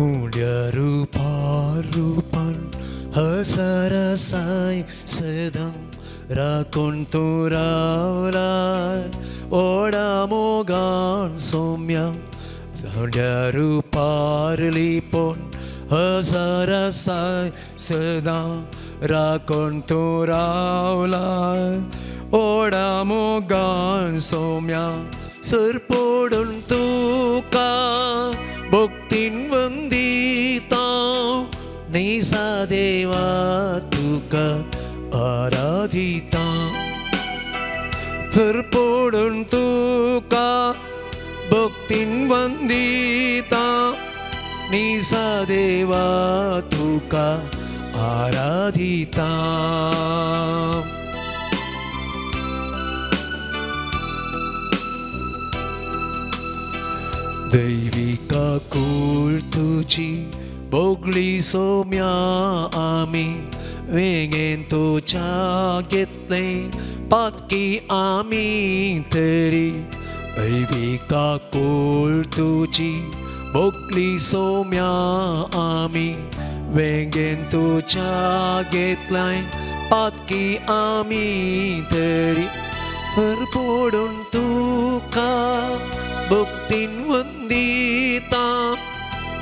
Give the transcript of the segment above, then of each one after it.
उड्या रूपान हसरसाय सदम राखून तू रावलाय ओढा मोगान सौम्या उड्या रूपार लिपोन हसरसाय सदा राखून तू रावलाय ओढा मोगान सौम्या सरपोडून तुका भक्तीन वंदिता निसा देवा तुका आराधिता सरपोडून तुका भक्तीन वंदिता निसा देवा तुका आराधिता दैविका कुल तुझी बोगली सौम्या आम्ही वेगेन तुझ्या घेतले पातकी आम्ही तरी दैविका कुल तुझी बोगली सौम्या आम्ही वेगेन तुझ्या घेतलाय पातकी आम्ही तरी सरपोडून तुका भक्तीन वंदिता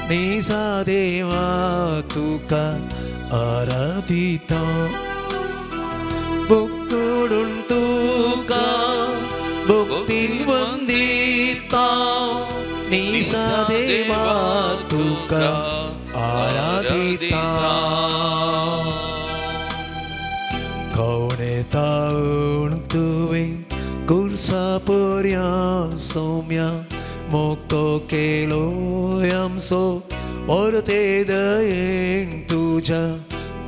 निसा देवा तुका आराधिता भक्तोडून तुका भक्तीन वंदिता निसा देवा तुका आराधिता कोणे ताऊन तुवे कुर्सा पर्या सौम्या मोक्तो केलो आमचो परते दयेन तुझ्या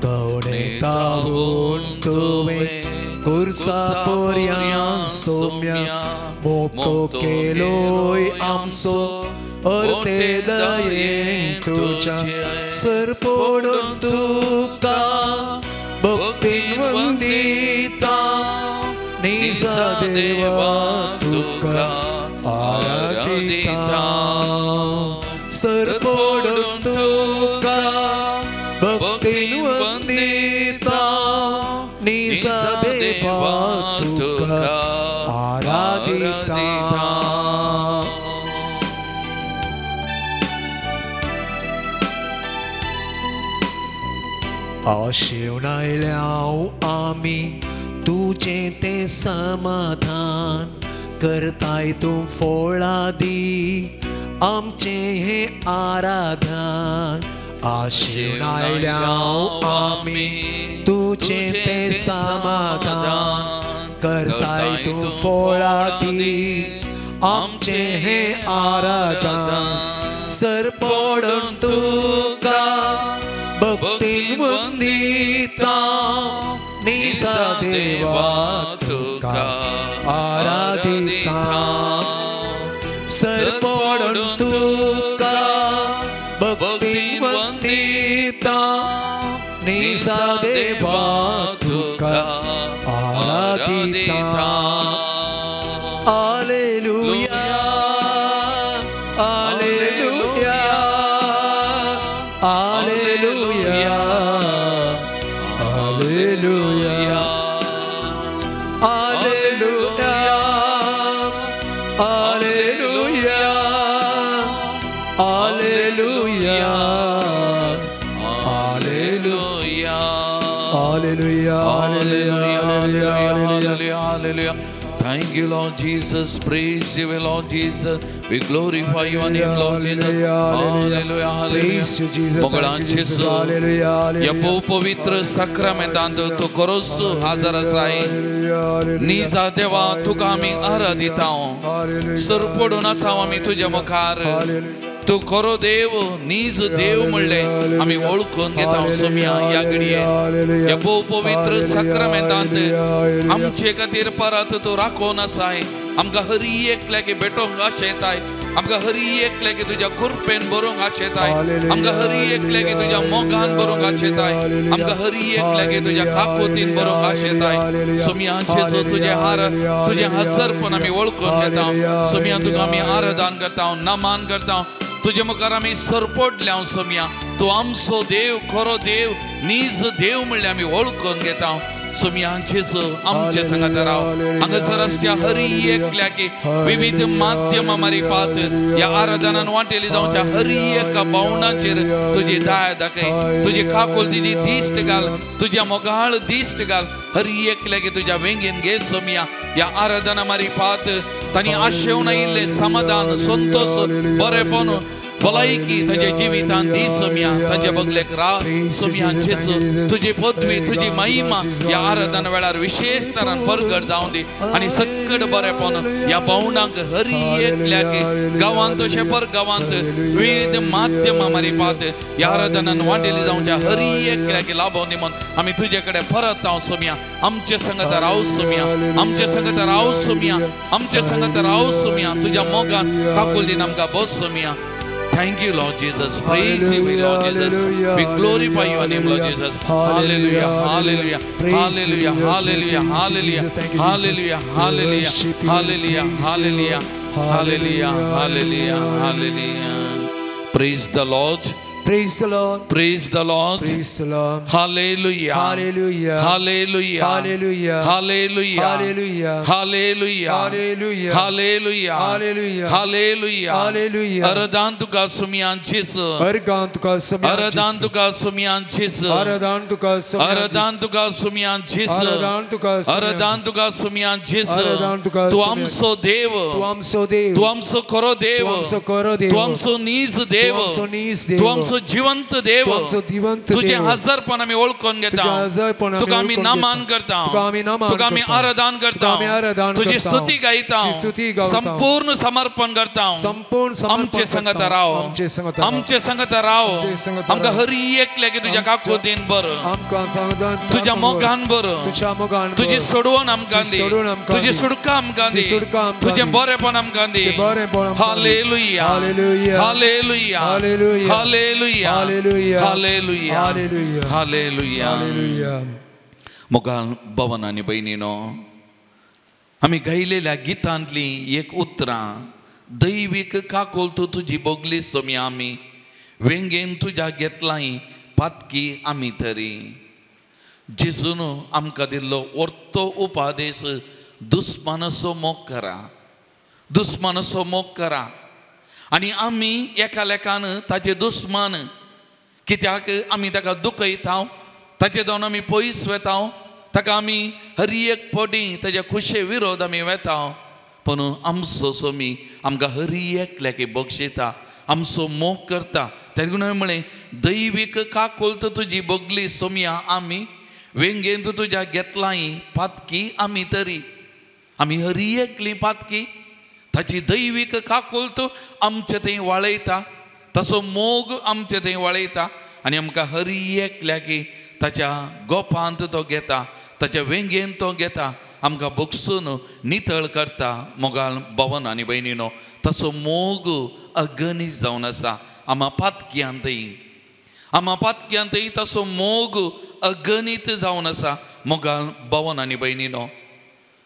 कोणे ताऊन तुवे कुर्सा पर्या सौम्या मोक्तो केलो आमचो परते दयेन तुझ्या सरपोडून तुका भक्तीन वंदिता निसा देवा तुका आराधिता सरपोडून तुका भक्तीन वंदिता निसा देवा तुका आराधिता आशिवनायल्याव आम्ही तुझे ते समाधान करताय तू फोळादी आमचे हे आराधन आशिवनायल्याव आम्ही तुझे ते समाधान करताय तू फोळादी आमचे हे आराधन सरपोडून तुका भक्तीन वंदिता निसा देवा तुका आराधिता सरपोडून तुका भक्तीन वंदिता निसा देवा तुका आराधिता hallelujah hallelujah hallelujah hallelujah hallelujah hallelujah hallelujah hallelujah hallelujah hallelujah hallelujah. Thank you, Lord Jesus. Praise you, Lord Jesus. We glorify your name, Lord Jesus. Hallelujah, hallelujah. मोगळांचे सो या पवित्र सक्रमेंतांत तू करोसु हाजर आसाय निजा देवा तुका आमी आराधिताव सरपोडून आसाव आमी तुज्या मुखार तू खरो देव नीज देव म्हणले आम्ही ओळखून घेता सोम्या या घडये या पवित्र सक्रमेंतांत आमचे खातीर परत तू राखून आसाय आमकां हरी एकल्याक भेटोंक आशेताय आमकां हरी एकल्याक तुज्या कृपेन बरोंक आशेताय आमकां हरी एकल्याक तुज्या मोगान बरोंक आशेताय आमकां हरी एकल्याक तुज्या काकोतीन बरोंक आशेताय सोम्यांचे जो तुझे हजरपण आमी ओळखून घेता सोम्या तुका आमी आराधन करता नमान करता तुझे मुखार आमी सरपटले हांव सोम्या तूं आमचो देव खरो देव नीज देव म्हणले आमी वळखून घेता सोम्या जेजू आमचे संगत राव हांगासर आसच्या हरी एकल्याकी विविध माध्यमां मारी पात ह्या आराधनान वांटेली जावच्या हरी एका भवनाचेर तुजी दाय दाखय तुजी काकूल तिजी दिश्ट घाल तुज्या मोगाळ दिश्ट घाल हरी एकल्याकी तुज्या वेंगेन घे सोम्या ह्या आराधना मारी पात तांणी आशेवन आयिल्ले समाधान संतोष बरेपण भलायकी तांच्या जिवितान दी सोम्या तांच्या बगलेक राव सोम्या जेजू तुजी पदवी तुजी महिमा ह्या आराधना वेळार विशेष तरान परगट जावं दी आनी सकट बरेपण ह्या भवनाक हरी एकल्याक गांवांत तशें परगांवांत विविध माध्यमां मारी पात ह्या आराधनान वांटेली जावच्या हरी एकल्याक लाभो निमन आमी तुजे कडेन परत हांव सोम्या आमचे संगत राव सोम्या आमचे संगत राव सोम्या आमचे संगत राव सोम्या तुज्या मोगान काकूल दिन आमकां बस Saumya. Thank you, Lord Jesus. Praise you, Lord Jesus. We glorify your name, Lord Jesus. Hallelujah, hallelujah, hallelujah, hallelujah, hallelujah, hallelujah, hallelujah, hallelujah, hallelujah, hallelujah, hallelujah, hallelujah. Praise the Lord. Praise the Lord. Praise the Lord. Praise the Lord. Hallelujah. Hallelujah. Hallelujah. Hallelujah. Hallelujah. Hallelujah. Hallelujah. Hallelujah. Hallelujah. Hallelujah. Hallelujah. Hallelujah. Aradan tuka sumian Jesus. Aradan tuka sumian Jesus. Aradan tuka sumian Jesus. Aradan tuka sumian Jesus. Aradan tuka sumian Jesus. Aradan tuka sumian Aradan tuka sumian Jesus. Aradan tuka Tu amso dev. Tu amso dev. Tu amso koro dev. Tu amso koro dev. Tu amso niz dev. Tu amso niz dev. Tu amso जिवंत देव तुझे हजारपण आम्ही ओळखून घेता तुका आम्ही Naaman करता तुका आम्ही आराधन करता तुझी स्तुती गायता संपूर्ण समर्पण करता आमचे संगत राव आमचे संगत राव आमका हरी एकल्याकी तुझ्या काकुतीन बर तुझ्या मोगान बर तुझी सोडवण आमकां दी तुझी सुडका आमकां दी तुझे बरेपण आमकां दी hallelujah hallelujah hallelujah Hallelujah. Hallelujah. Hallelujah. Hallelujah. Hallelujah. मोगाल भवन आणि बहिणीनो आम्ही गायलेल्या गीतांतली एक उतरां दैवीक काकोल तू तुझी बोगली सोमी आम्ही वेंगेन तुझ्या घेतलाई पातकी आम्ही तरी जेजून आमकां दिल्लो वर्तो उपादेश दुस्मानाचो मोग करा दुस्मानाचो मोग करा आनी आमी एका लेखान ताचे दुस्मान कित्याक आमी ताका दुखयता ताचे जावन आमी पयस वेता ताका आमी हर एक फावटी ताच्या खुशे विरोध आमी वेता पूण आमचो सोमी आमकां हर एकल्याकी बक्षिता आमचो मोग करता तेन्ना हांवें म्हळें दैवीक काकोल तुजी बोगली सोम्या आमी वेंगेन तुज्या घेतलाई पातकी आमी तरी आमी हर एकली पातकी ताची दैवीक काकोल तूं आमचे थंय वाळयता ताचो मोग आमचे थंय वाळयता आनी आमकां हर एकल्याकी ताच्या गोपांत तो घेता ताच्या वेंगेन तो घेता आमकां बगसून नितळ करता मोगाल भवन आनी बहिणीनो ताचो मोग अगणीत जावन आसा आमा पातक्यांतय ताचो मोग अगणीत जावन आसा मोगाल भवन आनी बहिणीनो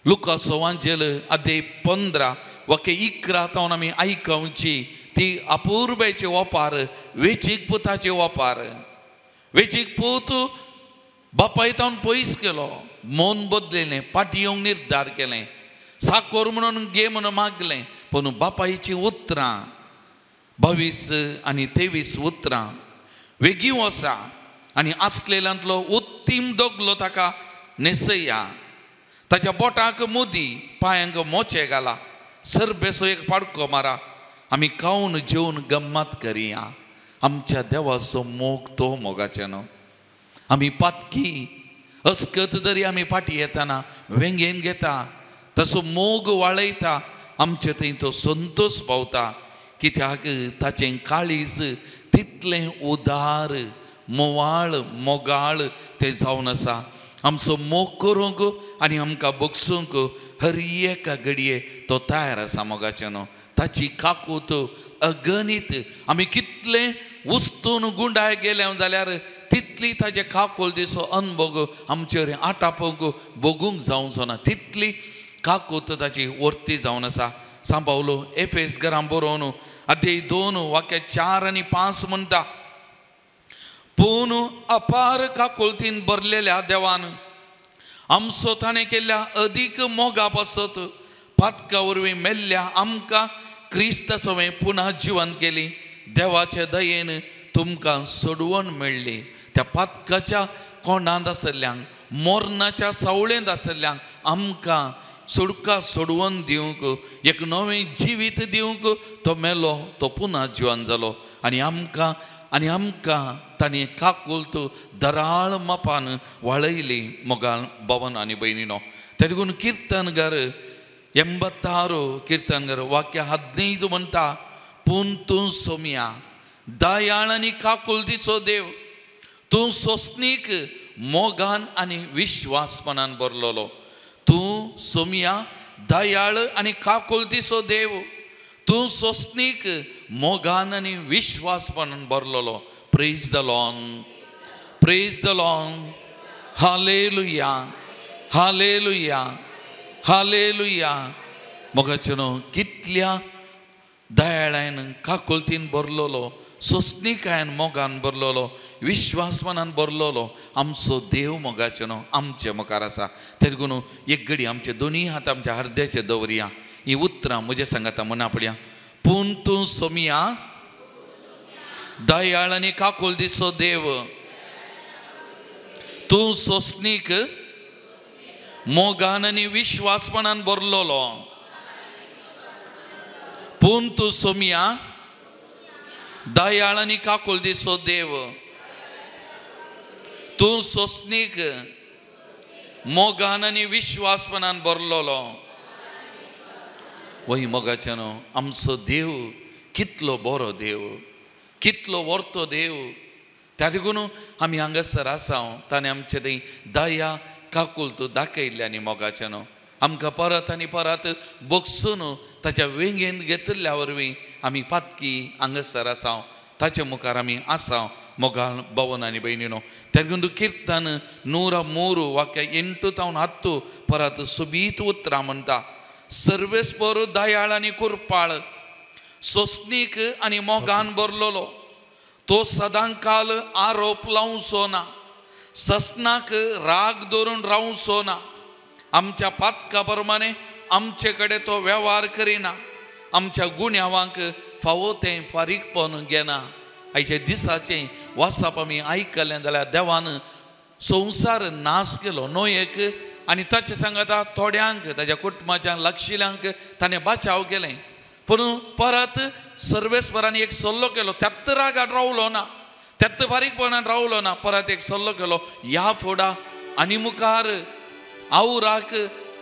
लुकाचो वांजेल अध्याय 15 वाक्य 11 तावन आमी आयकवची ती अपूर्वेचे ओपार वेचीक पुताचे ओपार वेचीक पूत बापाय तावन पयस केलो मन बदलेलें पाटी येवंक निर्धार केलें साकोर म्हणून घे म्हणून मागलें पूण बापायची उतरां 22 आनी 23 उतरां वेगळीं आसा आनी आसलेल्यांतलो उत्तीम दोगलो ताका नेसया ताच्या बोटाक मुदी पांयांक मोचे घाला सरबेसो एक पाडको मारा आमी खावन जेवन गम्मत करिया आमच्या देवाचो मोग तो मोगाचे न्हू आमी पातकी अस्कत जरी आमी फाटी येताना वेंगेन घेता तसो मोग वाळयता आमचे थंय तो संतोष पावता कित्याक ताचें काळीज तितलें उदार मोवाळ मोगाळ तें जावन आसा आमचो मोग करूंक आनी आमकां बगसूंक हर एका घडये तो तयार आसा मोगाचे न्हू ताची काकूत अगणीत आमी कितलें उस्तून गुंडाय गेले जाल्यार तितली ताजे काकोल दिसो अनुभव आमचेर आटापोवंक बगूंक जावचो ना तितली काकूत ताची वर्ती जावन आसा सांबावलो एफेस घरां बरोवन अध्याय 2 वाक्य 4 आणि 5 म्हणता, पूण अपार काकुळतीन भरलेल्या देवान आमचो ताणें केल्ल्या अदीक मोगा पासत पातका वरवीं मेल्ल्या आमकां क्रिस्ताचो पुन्हा जिवंत केली. देवाचे दयेन तुमकां सोडवण मेळ्ळी. त्या पातकाच्या कोंडांत आसल्ल्यांक, मोर्नाच्या सावळेंत आसल्ल्यांक आमकां सुडका सोडवण दिवंक, एक नवें जिवीत दिवंक तो मेलो, तो पुन्हा जिवंत जालो. आनी आमकां ताणें काकुळत दराळ मापान वाळयली. मोगाळ भवन आनी भयणीनो, ते देखून कीर्तनगार 86 कीर्तनगार वाक्य 15 म्हणटा, पूण तूं सोम्या दयाळ आनी काकुळतीचो देव, तूं सोंसणीक मोगान आनी विश्वासपणान भरलेलो. तूं सोम्या दयाळ आनी काकुळतीचो देव, तूं सोंसणीक मोगान आनी विश्वासपणान भरलेलो. Praise the Lord, praise the Lord, hallelujah, hallelujah, hallelujah. मोगाचेनो, कितल्या दयाळान काकुळतीन भरलेलो, सोंसणीकायन मोगान भरलेलो, विश्वासपणान भरलेलो आमचो देव मोगाचेनो आमचे मुखार आसा. ते देखून एक घडी आमचे दोनी हात आमच्या हृदयाचे दवरया. ही उतरां म्हजे सांगाता मना पडया. पूण तूं सोम्या दयाळ आनी काकुळतीचो देव, तूं सोंसणीक मोगान आनी विश्वासपणान भरलेलो. पूण तूं सोम्या दयाळ आनी काकुळतीचो देव, तूं सोंसणीक मोगान आनी विश्वासपणान भरलेलो. वही मोगाचेनो, आमचो देव कितलो बरो देव, कितलो वर्तो देव. त्या देखून आमी हांगासर आसा. ताणें आमचे थंय दया काकुळत दाखयल्ल्यानी मोगाचेनो आमकां परत आनी परत बगसून ताच्या वेंगेंत घेतिल्ल्या वरवीं आमी पातकी हांगासर आसा. ताचे मुखार आमी आसा. मोगाळ भवन आनी भयणीनो, ते देखून कीर्तन 103 वाक्य 8 तावन 10 परत सुबीत उतरां म्हणटा, सर्वेस्पर दयाळ आनी कुरपाळ, सोंसणीक आनी मोगान भरलेलो, तो सदांकाल आरोप लावचो ना, ससनाक राग धरून रावचो ना. आमच्या पातका प्रमाणे आमचे कडेन तो वेव्हार करिना. आमच्या गुन्यांवांक फावो तें फारीकपण घेना. आयचे दिसाचें वाचप आमी आयकलें जाल्यार देवान संवसार नाश केलो नोयेक, आनी ताचे सांगता थोड्यांक ताच्या कुटुंबाच्या लागशिल्यांक ताणें बचाव केलें. पूण परत सर्वेस्परान एक सल्लो केलो, त्यात रागात रावलो ना, त्यात फारीकपणान रावलो ना. परत एक सल्लो केलो, ह्या फुडा आनी मुखार हांव राख,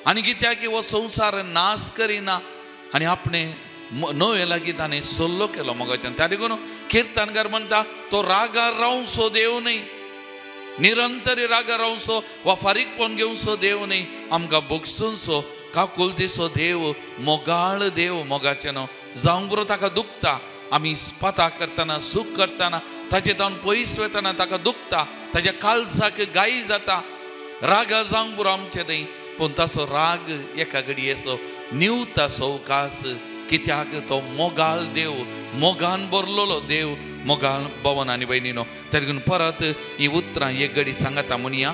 आनी कित्याक की हो संवसार नाश करिना. आनी आपणे नवे लागीं ताणें सल्लो केलो मोगाच्यान. त्या देखून कीर्तनकार म्हणटा, तो रागार रावचो देव न्ही, निरंतर रागार रावचो वा फारीकपण घेवचो देव न्ही, आमकां भोगसूनचो काकुळतीचो देव, मोगाळ देव मोगाचेनो. जावंक बरो ताका दुखता, आमी पाता करतना सूख करतना ताचे तावन पयस वयतना ताका दुखता, ताच्या काळजाक गायी जाता. रागा जावंक बरो आमचे थंय, पूण ताचो राग एका घडयेचो निवता सवकास, कित्याक तो मोगाळ देव, मोगान भरलेलो देव. मोगाळ भवन आनी भयणीनो, ते देखून परत ही उतरां एक घडी सांगता म्हणया,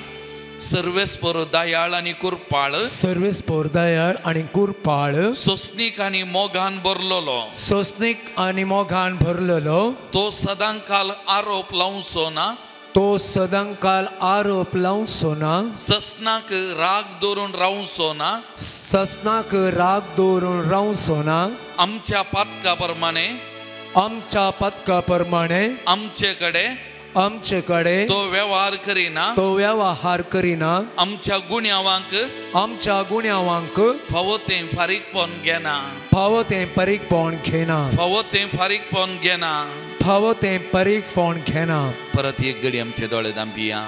सर्वेस्पर दयाळ आनी कुरपाळ, सर्वेस्पर दयाळ आनी कुरपाळ, सोंसणीक आनी मोगान भरलेलो, सोंसणीक आनी मोगान भरलेलो, तो सदांकाल आरोप लावचो ना, तो सदांकाल आरोप लावचो ना, ससनाक राग धरून रावचो ना, ससनाक राग धरून रावचो ना. आमच्या पातका प्रमाणे, आमच्या पथका प्रमाणे आमचे कडेन तो वेव्हार करिना, तो वेव्हार करिना. आमच्या गुन्यांवांक फावो तें फारीकपण घेना, फावो तें फारीकपण घेना, फावो तें फारीकपण घेना, फावो तें फारीकपण घेना. परत एक घडी आमचे दोळे धांपिया.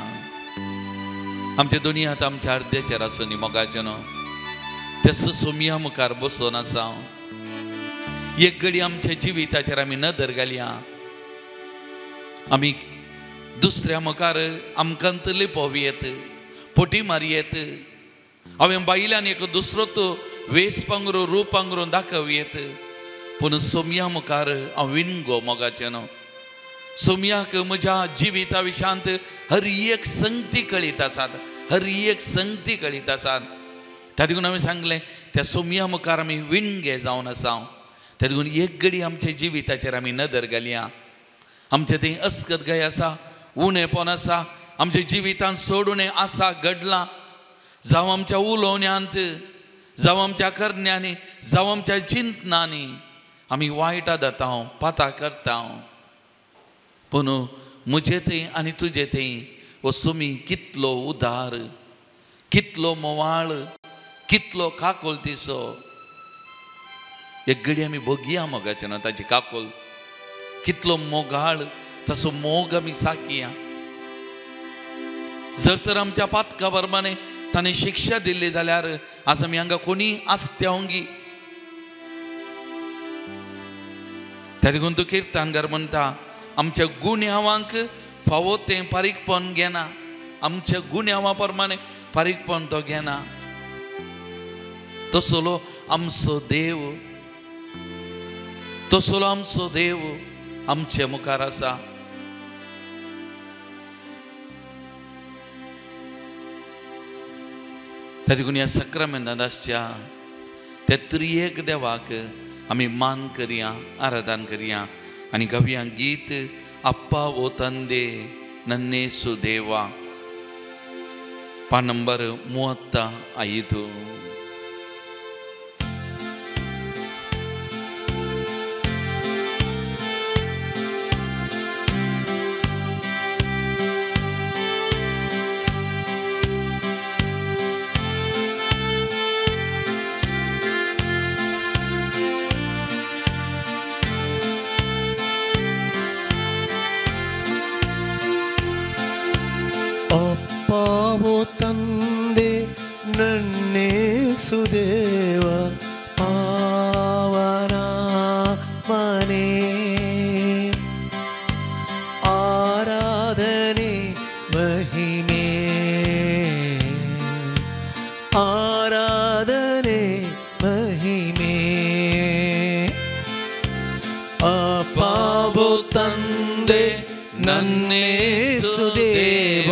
आमचे दोनी हात आमच्या हृदयाचेर आसूनी मोगाचेनो, ते सोम्या मुखार बसून आसा. एक घडी आमच्या जिविताचेर आमी नदर घालया. आमी दुसऱ्या मुखार आमकांत लिपोवयेत, पोटी मारयेत. हांवें बायलांनी एक दुसरो तो वेस पांगरो रूप पांगरून दाखवयेत, पूण सोमया मुखार हांव विणगो मोगाचें न्हू. सोमयाक म्हज्या जिविता विशांत हर एक संगती कळीत आसात, हर एक संगती कळीत आसात. त्या देखून हांवें सांगलें त्या सोमया मुखार आमी विणगे जावन आसा. त्या देखून एक घडी आमच्या जिविताचेर आमी नदर घालया. आमचे थंय अस्कतगाय आसा, उणेपण आसा, आमच्या जिवितांत सोडून आसा घडलां, जावं आमच्या उलोवण्यांत, जावं आमच्या करण्यांनी, जावं आमच्या चिंतनांनी आमी वायटा जाता, पाता करता. पूण म्हजे थंय आनी तुजे थंय हो सोमी कितलो उदार, कितलो मोवाळ, कितलो काकोलतीसो. एक घडी आमी बगया मोगाचें न्हू ताची काकोल. कितलो मोगाळ, तसो मोग आमी साकिया. जर तर आमच्या पातका प्रमाणे ताणें शिक्षा दिल्ली जाल्यार आज आमी हांगा कोणी आसत्यांगी. त्या देखून तूं किर्तनकार म्हणटा आमच्या गुन्यांवांक फावो तें पारीकपण घेना, आमच्या गुन्यांवा प्रमाणे पारीकपण तो घेना. तसलो आमचो देव, तसलो आमचो देव आमच्या मुखार आसा. त्या देखून ह्या सक्रामेंतांत आसच्या त्या त्रियेक देवाक आमी मान करया, आराधन करया आनी गावया गीत अप्पा ओ तंदे नन्नेसु देवा, पान नंबर 35. ತಂದೆ ನನ್ನೇಸು ದೇವ ಪಾವನ ಮನೆ ಆರಾಧನೆ ಮಹಿಮೆ ಆರಾಧನೆ ಮಹಿಮೆ ಅಪ್ಪಾವೋ ತಂದೆ ನನ್ನೇಸು ದೇವ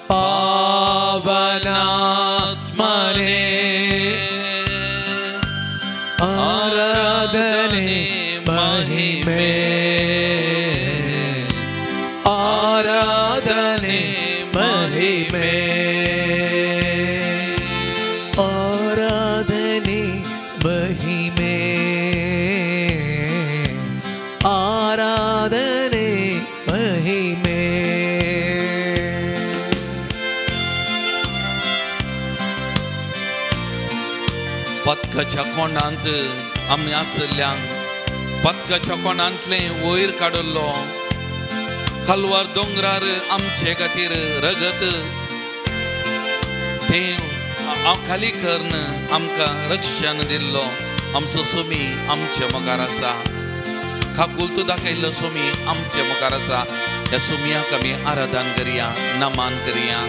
ಪಾವನಾತ್ಮನೇ ಆರಾಧನೆ ಮಹಿಮೆ ಆರಾಧನೆ ಮಹಿಮೆ ಆರಾಧನೆ ಮಹಿಮೆ ಆರಾಧನೆ ಮಹಿಮೆ. पदकाच्या कोंडांत आमी आसल्यांक पदकाच्या कोंडांतलें वयर काडलो, कलवार दोंगरार आमचे खातीर रगत तें खाली करून आमकां रक्षण दिल्लो आमचो सोमी आमचे मुखार आसा. खाकूल तूं दाखयल्लो सोमी आमचे मुखार आसा. ह्या सोमयाक आमी आराधन करया, नमन करया.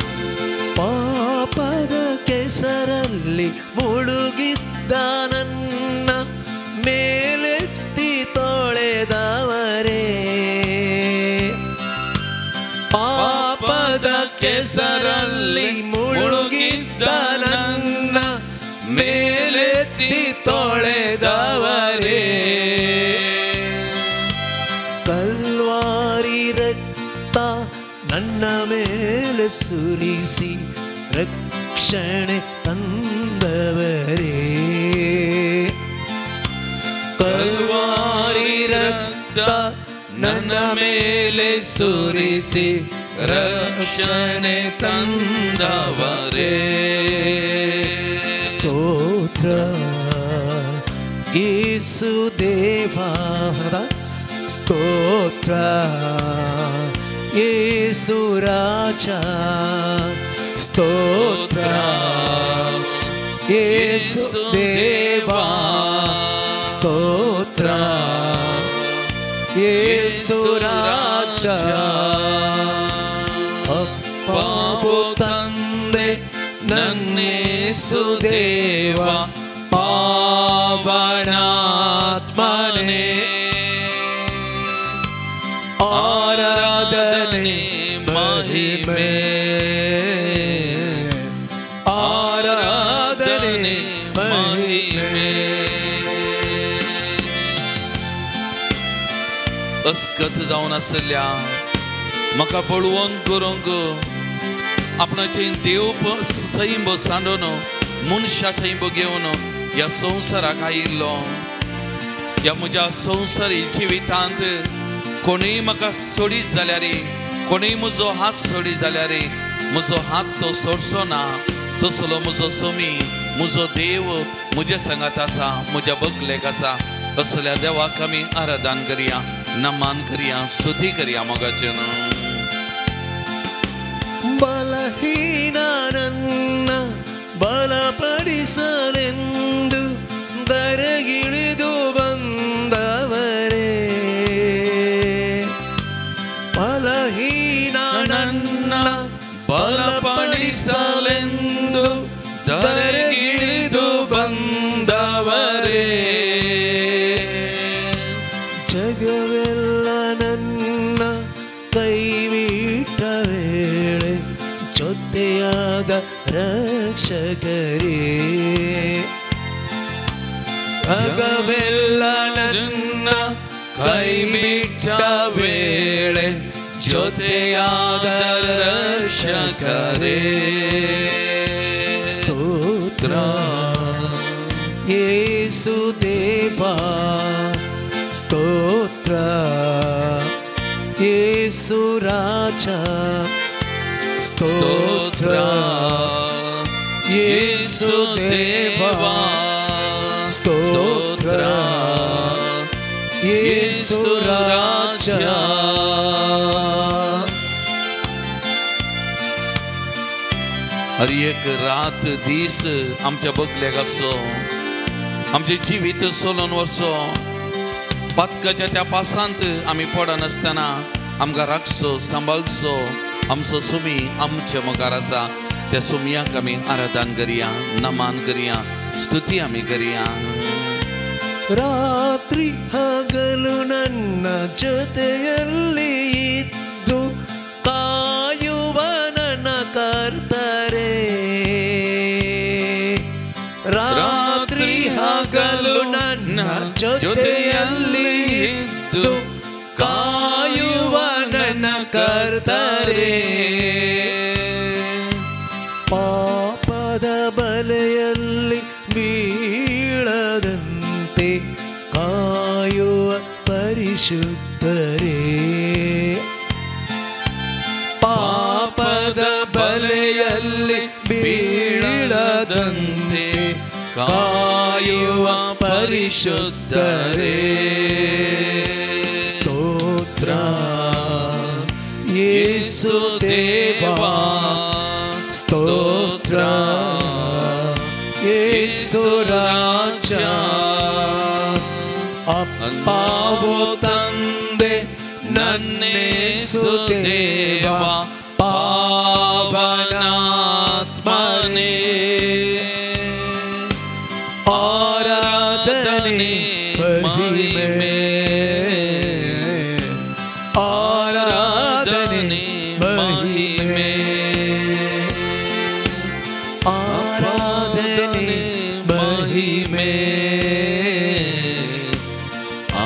ಪಾಪದ ಕೆಸರಲ್ಲಿ ಮುಳುಗಿದ್ದ ನನ್ನ ಮೇಲೆತ್ತಿ ತೊಳೆದವರೇ, ಪಾಪದ ಕೆಸರಲ್ಲಿ ಮುಳುಗಿದ್ದ ನನ್ನ ಮೇಲೆತ್ತಿ ತೊಳೆದವರೇ, ಕಲ್ವಾರಿ ರಕ್ತ ನನ್ನ ಮೇಲೆ ಸುರಿಸಿ ರಕ್ಷಣೆ ತಂದವರೇ, ಕಲ್ವಾರಿ ರಕ್ತ ನನ್ನ ಮೇಲೆ ಸುರಿಸಿ ರಕ್ಷಣೆ ತಂದವರೇ. ಸ್ತೋತ್ರ ಯೇಸು ದೇವಾ, ಸ್ತೋತ್ರ ಯೇಸು ರಾಜ, ಸ್ತೋತ್ರ ಯೇಸು ದೇವಾ, ಸ್ತೋತ್ರ ಯೇಸು ರಾಜ. ಅಪ್ಪ ತಂದೆ ನನ್ನೇಸು ದೇವ ಪಾವನಾತ್ಮನ ಆರಾಧನೆ ಆರಾಧನೆ ಮಹಿಮೆ ಆರಾಧನೆ ಮಹಿಮೆ अस्कत जावन आसल्या म्हाका पळोवन करूंक आपणाचे देव सैंब सांडून मनशा सैंब घेवन ह्या संवसाराक आयिल्लो ह्या म्हज्या संवसारी जिवितांत कोणीय म्हाका सोडीत जाल्यार कोणीय म्हजो हात सोडीत जाल्यार म्हजो हात तो सोडचो ना तसलो म्हजो स्वामी म्हजो देव म्हज्या सांगात आसा म्हज्या बगलेक आसा असल्या देवाक आमी आराधन करया नमन करिया स्तुति करिया मोगाचे ಬಲಹೀನನನ್ನ ಬಲಪಡಿಸಲೆಂದು ದರಗಿಳಿದು ಬಂದವರೇ ಬಲಹೀನನನ್ನ ಬಲಪಡಿಸಲೆಂದು ದರಗಿಳಿದು ಬಂದವರೇ ಜಗವೆಲ್ಲ ನನ್ನ ಕೈಬಿಟ್ಟ ವೇಳೆ ಜೊತೆಯಾದ ರಕ್ಷಕರೇ ಜಗವೆಲ್ಲ ನನ್ನ ಕೈಬಿಟ್ಟ ವೇಳೆ ಜೊತೆಯಾದ ರಕ್ಷಕರೇ ಸ್ತೋತ್ರ ಯೇಸು ದೇವಾ ಸ್ತೋತ್ರ ಯೇಸು ರಾಜ ಸ್ತೋತ್ರ ಯೇಸು ದೇವಾ ಸ್ತೋತ್ರ ಯೇಸು ರಾಜ हर एक रात दीस आमच्या बगलेक आसो आमचे जिवीत सोलून वचो पातकाच्या त्या पासांत आमी पडन आसतना आमकां राखचो सांबाळचो आमचो सुमी आमच्या मुखार आसा त्या सुमयाक आमी आराधन करिया नमन करिया स्तुती आमी करिया ರಾತ್ರಿ ಹಗಲು ನನ್ನ ಜೊತೆಯಲ್ಲಿ ಇದ್ದು ಕಾಯುವ ನನ್ನ ಕರ್ತರೇ ರಾತ್ರಿ ಹಗಲು ನನ್ನ ಜೊತೆಯಲ್ಲಿ ಇದ್ದು ಕಾಯುವ ನನ್ನ ಕರ್ತರೇ ಪಾಪದ ಬಲೆಯಲ್ಲಿ ಬೀಳದಂತೆ ಕಾಯುವ ಪರಿಶುದ್ಧರೇ ಪಾಪದ ಬಲೆಯಲ್ಲಿ ಬೀಳದಂತೆ ಕಾಯುವ ಪರಿಶುದ್ಧರೇ ಸ್ತೋತ್ರ ಯೇಸು ದೇವಾ ಸ್ತೋತ್ರ ಯೇಸು ರಾಜ ಅಪ್ಪಾವೋ ತಂದೆ ನನ್ನೇಸು ದೇವ ಪಾವನಾತ್ಮನೇ ಆರಾಧನೆ ಮಹಿಮೆ ಆರಾಧನೆ ಮಹಿಮೆ ಆರಾಧನೆ ಮಹಿಮೆ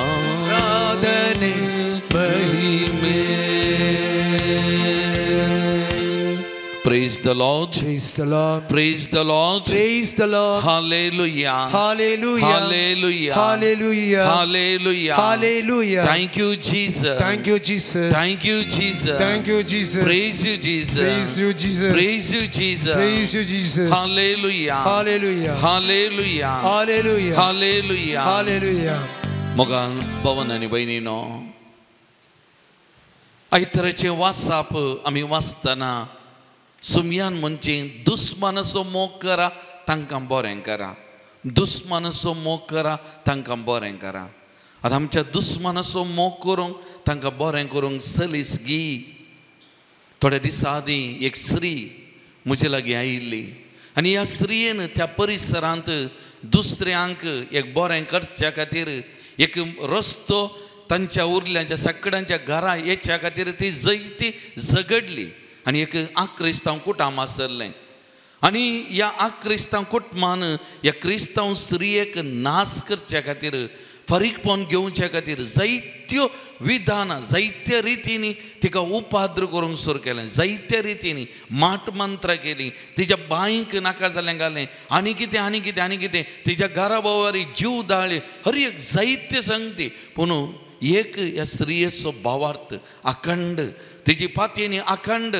ಆರಾಧನೆ ಮಹಿಮೆ Praise the Lord. Praise the Lord. Praise the Lord. Praise the Lord. Hallelujah. Hallelujah. Hallelujah. Hallelujah. Hallelujah. Hallelujah. Thank you, Jesus. Thank you, Jesus. Thank you, Jesus. Thank you, Jesus. Praise you, Jesus. Praise you, Jesus. Praise you, Jesus. Praise you, Jesus. Hallelujah. Hallelujah. Hallelujah. Hallelujah. Hallelujah. Hallelujah. मोगान पवन आणि बहिणीनो आयतराचे वाचप आमी वाचतना सुमयान म्हणजे दुस्मानाचो मोग करा तांकां बरें करा दुस्मानाचो मोग करा तांकां बरें करा आतां आमच्या दुस्मानाचो मोग करूंक तांकां बरें करूंक सलीस गी थोड्या दिसा आदीं एक स्त्री म्हजे लागीं आयिल्ली आनी ह्या स्त्रियेन त्या परिसरांत दुसऱ्यांक एक बरें करच्या खातीर एक रस्तो तांच्या उरल्यांच्या सगळ्यांच्या घरा येच्या खातीर ती जैती झगडली आनी एक क्रिस्तांव कुटाम आसरलें आनी ह्या क्रिस्तांव कुटुंबान ह्या क्रिस्तांव स्त्रियेक नाश करच्या खातीर फरीकपण घेवच्या खातीर जायत्यो विधानां जायत्या रितींनी तिका उपाद्र करूंक सुरू केलें जायत्या रितींनी माटमंत्रां केलीं तिच्या बांयक नाका जालें घालें आनी कितें तिच्या घरा भोंवरी जीव दाळ्ळे हर एक जायत्य संगती पूण एक ह्या स्त्रियेचो भावार्थ अखंड तिची पातयेनी अखंड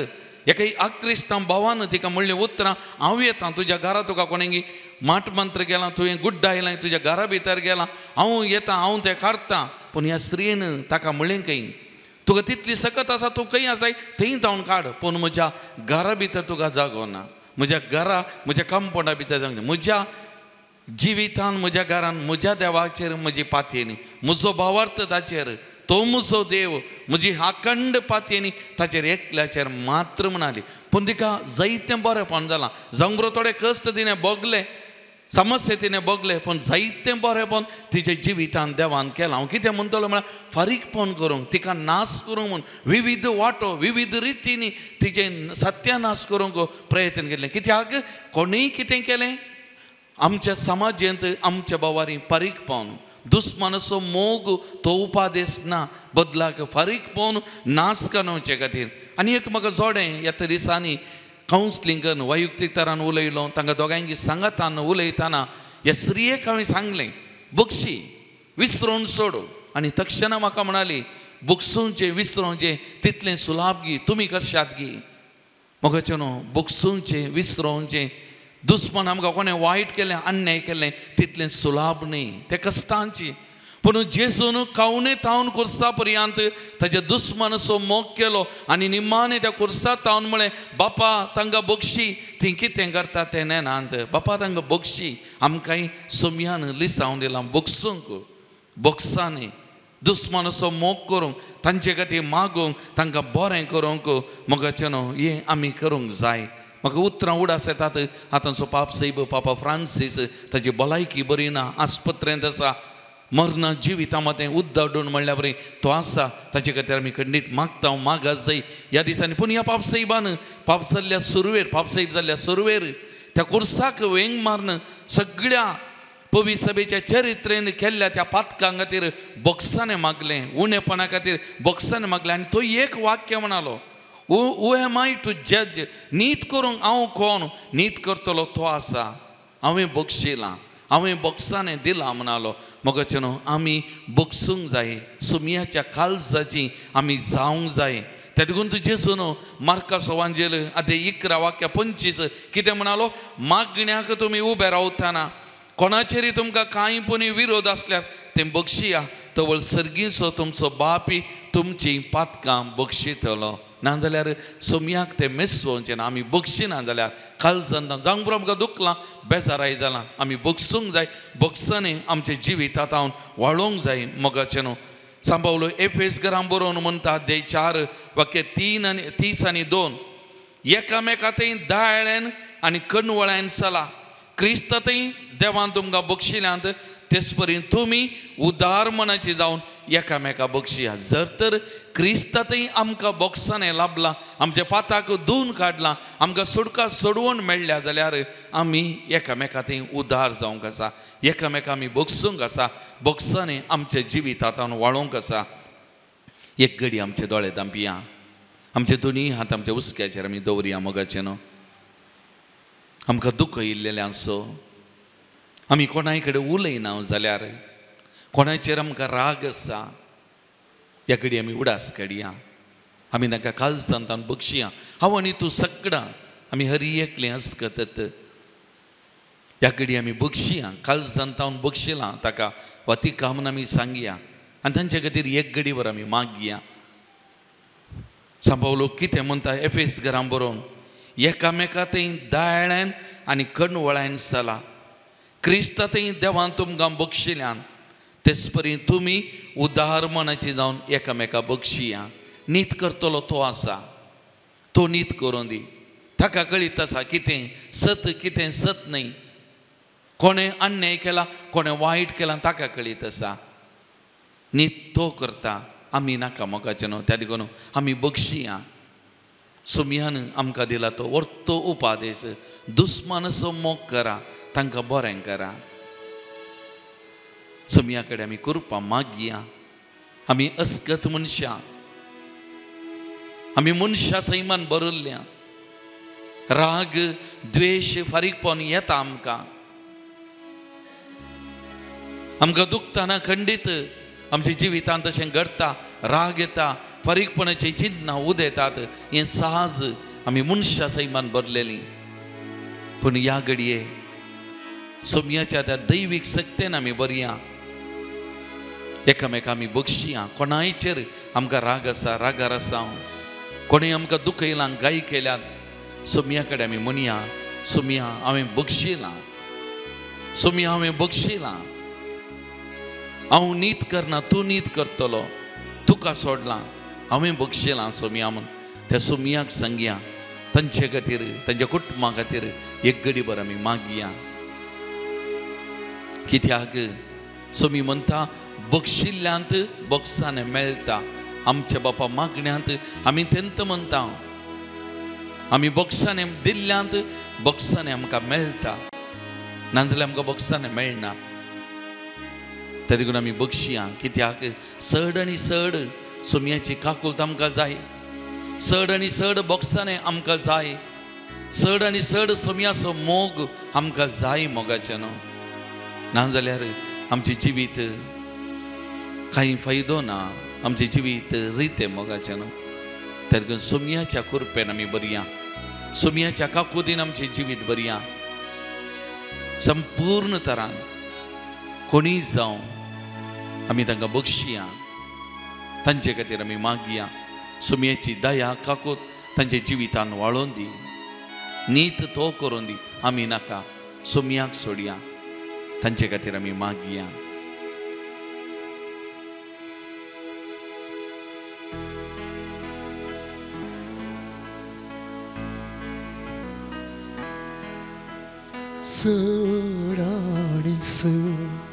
एका क्रिस्तांव भावान तिका म्हणलें उतरां हांव येतां तुज्या घरा तुका कोणेंगी माटमंत्र केलां तुवें गुड्ड आयलां तुज्या घरा भितर गेलां हांव येतां हांव तें काडटां पूण ह्या स्त्रियेन ताका म्हणलें खंय तुका तितली सकत आसा तूं खंय आसाय थंय जावन काड पूण म्हज्या घरा भितर तुका जागो ना म्हज्या घरा म्हज्या कंपाउंडा भितर जावंक ना म्हज्या जिवितान म्हज्या घरान म्हज्या देवाचेर म्हजी पातयेनी म्हजो भावार्थ ताचेर तो म्हजो देव म्हजी अखंड पातयेनी ताचेर एकल्याचेर मात्र म्हणाली पूण तिका जायतें बरेंपण जालां जावंक बरो थोडे कश्ट तिणें भोगले समस्या तिणें भोगले पूण जायतें बरेंपण तिच्या जिवितान देवान केलां हांव कितें म्हणटलो म्हळ्यार फारीकपण करूंक तिका नाश करूंक म्हूण विविध वाटो विविध रितींनी तिचें सत्यानाश करूंक प्रयत्न केले कित्याक कोणीय कितें केलें आमच्या समाजांत आमच्या बावारी फारीकपण दुस्मनाचो मोग तो उपादेश ना बदलाक फारीकपण नाश करचे खातीर आनी एक म्हाका जोडें येता दिसांनी कावन्सिलिंगान वैयक्तीक तरान उलयलो तांकां दोगांयकी सांगताना उलयतना ह्या स्त्रियेक हांवें सांगलें बक्षी विसरून सोडू आनी तक्षणा म्हाका म्हणाली बुक्सूंचें विसरोवचें तितलें सुलाभ गी तुमी करशात गी मोगाचें न्हू बुक्सूंचें विसरोवचें दुस्मन आमकां कोणें वायट केलें अन्याय केलें तितलें सुलाभ न्ही तें कश्टांची पूण जेजून कावणे तावन कुर्सा पर्यंत ताच्या दुस्मनाचो मोग केलो आनी निमाणें त्या कुर्सा तावन म्हळें बापा तांकां बक्षी तीं कितें करता तें नेनांत बापा तांकां बक्षी आमकांय सोमयान लिसांव दिलां बक्षूंक बॉक्सांनी दुस्मनाचो मोग करूंक तांचे खातीर मागूंक तांकां बरें करूंक मोगाचें न्हू हें आमी करूंक जाय म्हाका उतरां उडास येतात आतांचो पाप सैब पापा फ्रांसीस ताची भलायकी बरी ना आस्पत्रेंत आसा मरना जिविता मतें उद्दाडून म्हणल्या बरें तो आसा ताचे खातीर आमी खंडीत मागता मागात जाय ह्या दिसांनी पूण ह्या पाप सैबान पाप जाल्ल्या सुरवेर त्या कुर्साक वेंग मारन सगळ्या पवी सभेच्या चरित्रेन केल्ल्या त्या पातकां खातीर बॉक्सांनी मागलें उणेपणा खातीर बॉक्सांनी मागलें आनी तो एक वाक्य म्हणालो Who am I to judge? नीत करूंक हांव कोण नीत करतलो तो आसा हांवें बक्षिलां हांवें बॉक्सांनी दिलां म्हणालो मोगाचें न्हू आमी बक्षूंक जाय सुमयाच्या काळजाची आमी जावंक जाय त्या देखून जेजून मार्कास वांजेल आदे 11 वाक्य 25 कितें म्हणालो मागण्याक तुमी उबे रावतना कोणाचेरी तुमकां कांय पुणी विरोध आसल्यार तें बक्षिया तवळ सर्गीचो तुमचो बापी तुमची पातकां बक्षितलो नाजाल्यार सोमयाक तें मेसवचें ना आमी बक्षिना जाल्यार काळजान जावंक बरो आमकां दुखलां बेजाराय जालां आमी बक्षूंक जाय बक्षांनी आमच्या जिवितांत हांव वाळोवंक जाय मोगाचें न्हू सांबावलो एफेस घरां बरोवन म्हणटा अध्याय 4 वाक्य 30 आनी 2 एकामेकांतय दायळेन आनी कणवळ्यान चला क्रिस्तांतय देवान तुमकां बक्षिल्यांत तेच परी तुमी उदार मनाची जावन एकामेका बक्षिया जर तर क्रिस्तांतय आमकां बॉक्सांनी लाभलां आमच्या पाताक धुवन काडलां आमकां सुडका सोडवून मेळ्ळ्या जाल्यार आमी एकामेकांतय उदार जावंक आसा एकामेका आमी बक्षूंक आसा बॉक्सांनी आमच्या जिवितांत वाळोवंक आसा एक घडी आमचे दोळे धांपया आमचे दोनी हात आमच्या उस्क्याचेर आमी दवरया मोगाचें न्हू आमकां दुख येयल्लेलें आसो आमी कोणाय कडेन उलयना जाल्यार कोणाचेर आमकां राग आसा ह्या घडी आमी उडास काडया आमी ताका काळजांत बक्षिया हांव आनी तूं सगळां आमी हरी एकलें आसकतत ह्या घडी आमी बक्षिया काळजांत बक्षिलां ताका वा तिका म्हूण आमी सांगया आनी तांचे खातीर एक घडी वर आमी मागया सांबावलो कितें म्हणटा एफेस घरां बरोवन एकामेकांतय दायळ्यान आनी कणवळ्यान चला क्रिस्तांतय देवान तुमकां बक्षिल्ल्यान तेच परी तुमी उदार मनाची जावन एकामेका बक्षिया नीत करतलो तो आसा तो नीत करून दी ताका कळीत आसा कितें सत न्ही कोणें अन्याय केला कोणें वायट केलां ताका कळीत आसा न्ही तो करता आमी नाका मोगाचे न्हू त्या देखून आमी बक्षी आहा सुमयान आमकां दिला तो वर्तो उपादेश दुस्मानाचो मोग करा तांकां बरें करा सुमया कडेन आमी कृपा मागया आमी अस्गत मनशां आमी मनशां सैमान बरयल्ल्या राग द्वेष फारीकपण येता आमकां दुखताना खंडीत आमच्या जिवितांत तशें घडटा राग येता फारीकपणाची चिन्नां उदेतात हें सहज आमी मनशां सैमान भरलेलीं पूण ह्या घडये सुमयाच्या त्या दैवीक सक्तेन आमी बरया एकामेका आमी बक्षिया कोणायचेर आमकां राग आसा रागार आसा कोणें आमकां दुखयलां गाय केल्यात सुमया कडेन आमी म्हणया सुमया हांवें बक्षिलां सुमया हांवें बक्षिलां हांव नीत करना तूं नीत करतलो तुका सोडलां हांवें बक्षिलां सुमया म्हूण त्या सुमयाक सांगया तांचे खातीर तांच्या कुटुंबा खातीर एक घडीभर आमी मागया कित्याक सुमी म्हणटा बक्षिल्ल्यांत बक्षाने मेळटा आमच्या बापा मागण्यांत आमी तेंत म्हणटा आमी बक्षाने दिल्ल्यांत बक्षाने आमकां मेळटा नाजाल्यार आमकां बक्षाने मेळना त्या देखून आमी बक्षिया कित्याक चड आनी चड सुमयाची काकूळट आमकां जाय चड आनी चड बक्षाने आमकां जाय चड आनी चड सुमयाचो मोग आमकां जाय मोगाचें न्हू नाजाल्यार आमचें जिवीत कांय फायदो ना आमचें जिवीत रिते मोगाचें न्हू त्या देखून सुमयाच्या कृपेन आमी बरया सुमयाच्या काकुदीन आमचें जिवीत बरया संपूर्ण तरान कोणीय जावं आमी तांकां बक्षिया तांचे खातीर आमी मागया सुमयाची दया काकूत तांच्या जिवितान वाळोवन दी नीत तो करून दी आमी नाका सुमयाक सोडया तांचे खातीर आमी मागया चड आनी चड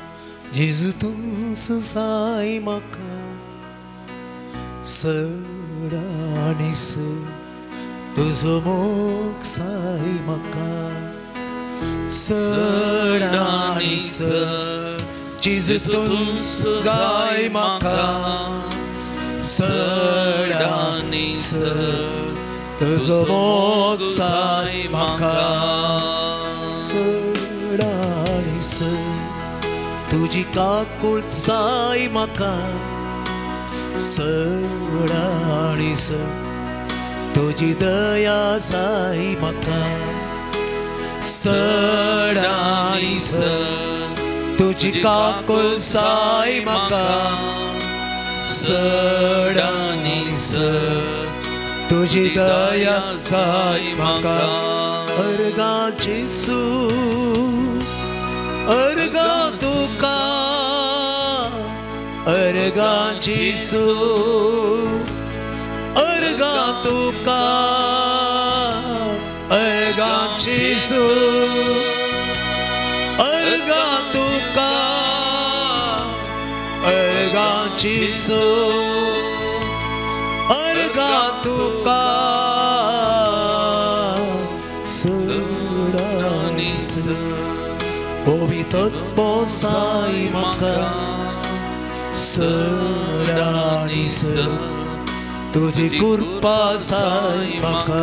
जेजू तुमचो जाय म्हाका चड आनी चड तुजो मोग जाय म्हाका चड आनी चड जेजू तुमचो जाय म्हाका चड आनी चड तुजो मोग जाय म्हाका चड आनी चड तुजी काकूळट जाय म्हाका चड आनी चड तुजी दया जाय म्हाका चड आनी चड तुजी काकूळट जाय म्हाका चड आनी चड तुजी दया जाय म्हाका अर्गा जेजू अर्गा तुका अर्गा जेजू अर्गा तुका अर्गा जेजू अर्गा तुका अर्गा जेजू अर्गा तुका चड आनी चड पवित्रात्मो जाय म्हाका चड आनी चड तुजी कृपा जाय म्हाका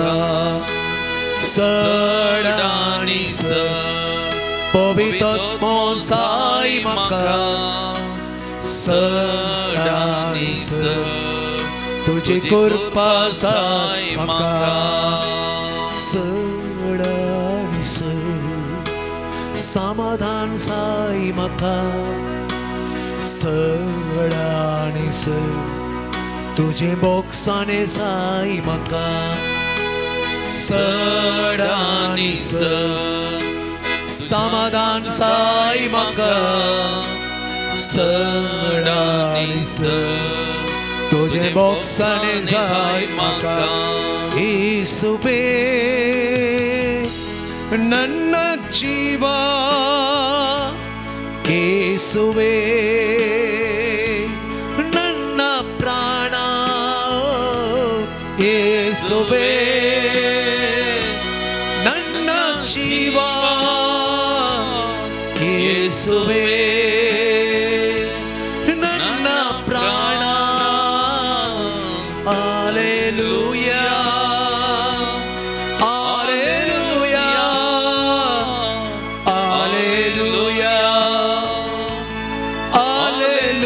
चड आनी चड पवित्रात्मो जाय म्हाका चड आनी चड तुजी कृपा जाय म्हाका चड आनी चड समाधान जाय म्हाका चड आनी चड तुजे मोक्षाने जाय म्हाका चड आनी चड समाधान जाय म्हाका चड आनी चड तुजे मोक्षाने जाय म्हाका येसुवे ನನ್ನ ಜೀವ ಯೇಸುವೇ ಯೇಸುವೇ ನನ್ನ ಜೀವ ಯೇಸುವೇ ನನ್ನ ಪ್ರಾಣ Hallelujah Hallelujah Hallelujah Hallelujah Hallelujah Hallelujah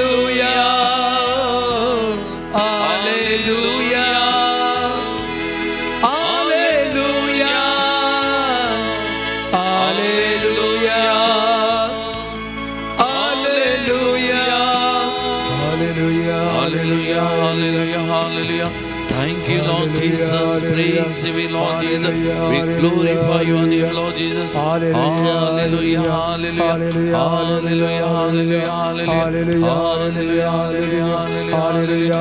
Hallelujah Hallelujah Hallelujah, hallelujah, hallelujah. Thank you, Lord Jesus. Praise you, Lord Jesus. We glorify your name, Lord Jesus. Hallelujah, hallelujah, hallelujah, hallelujah, hallelujah, hallelujah,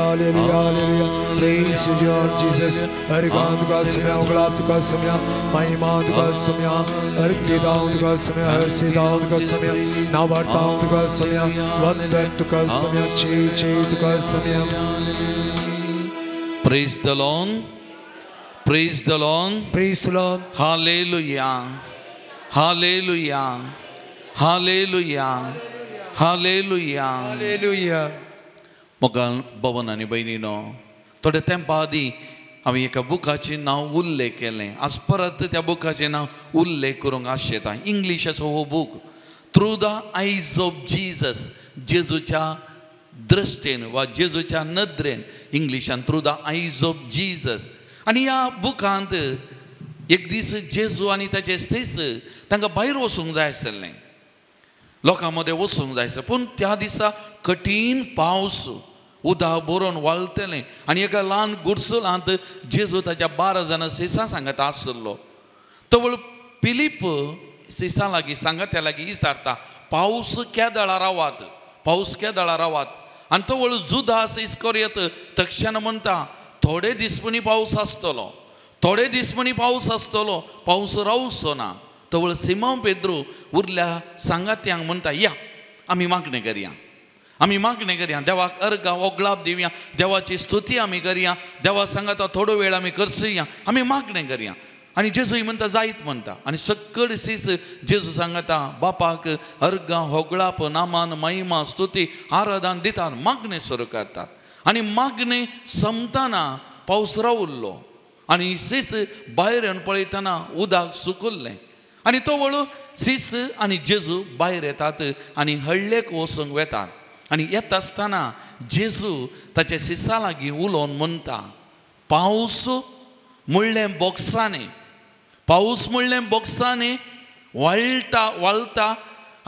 hallelujah. Praise you, Lord Jesus. Arigant का समय, उगलात का समय, महिमात का समय, अर्पितांत का समय, हर्षितांत का समय, नवर्तांत का समय, वंदत का समय, चेत का समय. Praise the Lord. Praise the Lord. Praise the Lord. Hallelujah. Hallelujah. Hallelujah. Hallelujah. Hallelujah. मोगान भवन आणि बहिणीनो थोडे तेंपा आदी आम्ही एका बुकाचे नाव उल्लेख केलें आज परत त्या बुकाचे नाव उल्लेख करूंक आशेता इंग्लिशाचो हो बूक थ्रू द आयज ऑफ जीसस जेजूच्या दृश्टेन वा जेजूच्या नदरेन इंग्लिशान थ्रू द आयज ऑफ जीसस आणि ह्या बुकांत एक दीस जेजू आनी ताचे सीस तांकां भायर वचूंक जाय आसलें लोकां मदें वचूंक जाय आसलें पूण त्या दिसा कठीण पावस उदक बरोवन वळटलें आनी एका ल्हान गुडसलांत जेजू ताच्या 12 जाणां सिसां सांगता आसलो तवळ फिलीप सिसां लागीं सांगत्या लागीं विचारता पावस केदळा रावात पावस केदळा रावात आनी तवळ जुदास इस्करियोत तक्षण म्हणटा थोडे दिसपणी पावस आसतलो थोडे दिसपणी पावस आसतलो पावस रावचो ना तवळ सिमोन पेद्रू उरल्या सांगात्यांक म्हणटा या आमी मागणें करया आमी मागणें करया देवाक अर्घ ओगळाप दिवया देवाची स्तुती आमी करया देवा सांगता थोडो वेळ आमी करसुया आमी मागणें करया आनी जेजूय म्हणटा जायत म्हणटा आनी सकड सीस जेजू सांगता बापाक अर्घ होगळाप नामान महिमा स्तुती आराधन दितात मागणें सुरू करतात आनी मागणें संपतना पावस रावुल्लो आनी सीस भायर येवन पळयतना उदक सुकल्लें आनी तो वळू सीस आनी जेजू भायर येतात आनी हळ्ळेक वचूंक वेतात आनी येता आसतना जेजू ताच्या सिसां लागीं उलोवन म्हणटा पावस म्हणलें बोक्सांनी पावस म्हणलें बोक्सांनी वळटा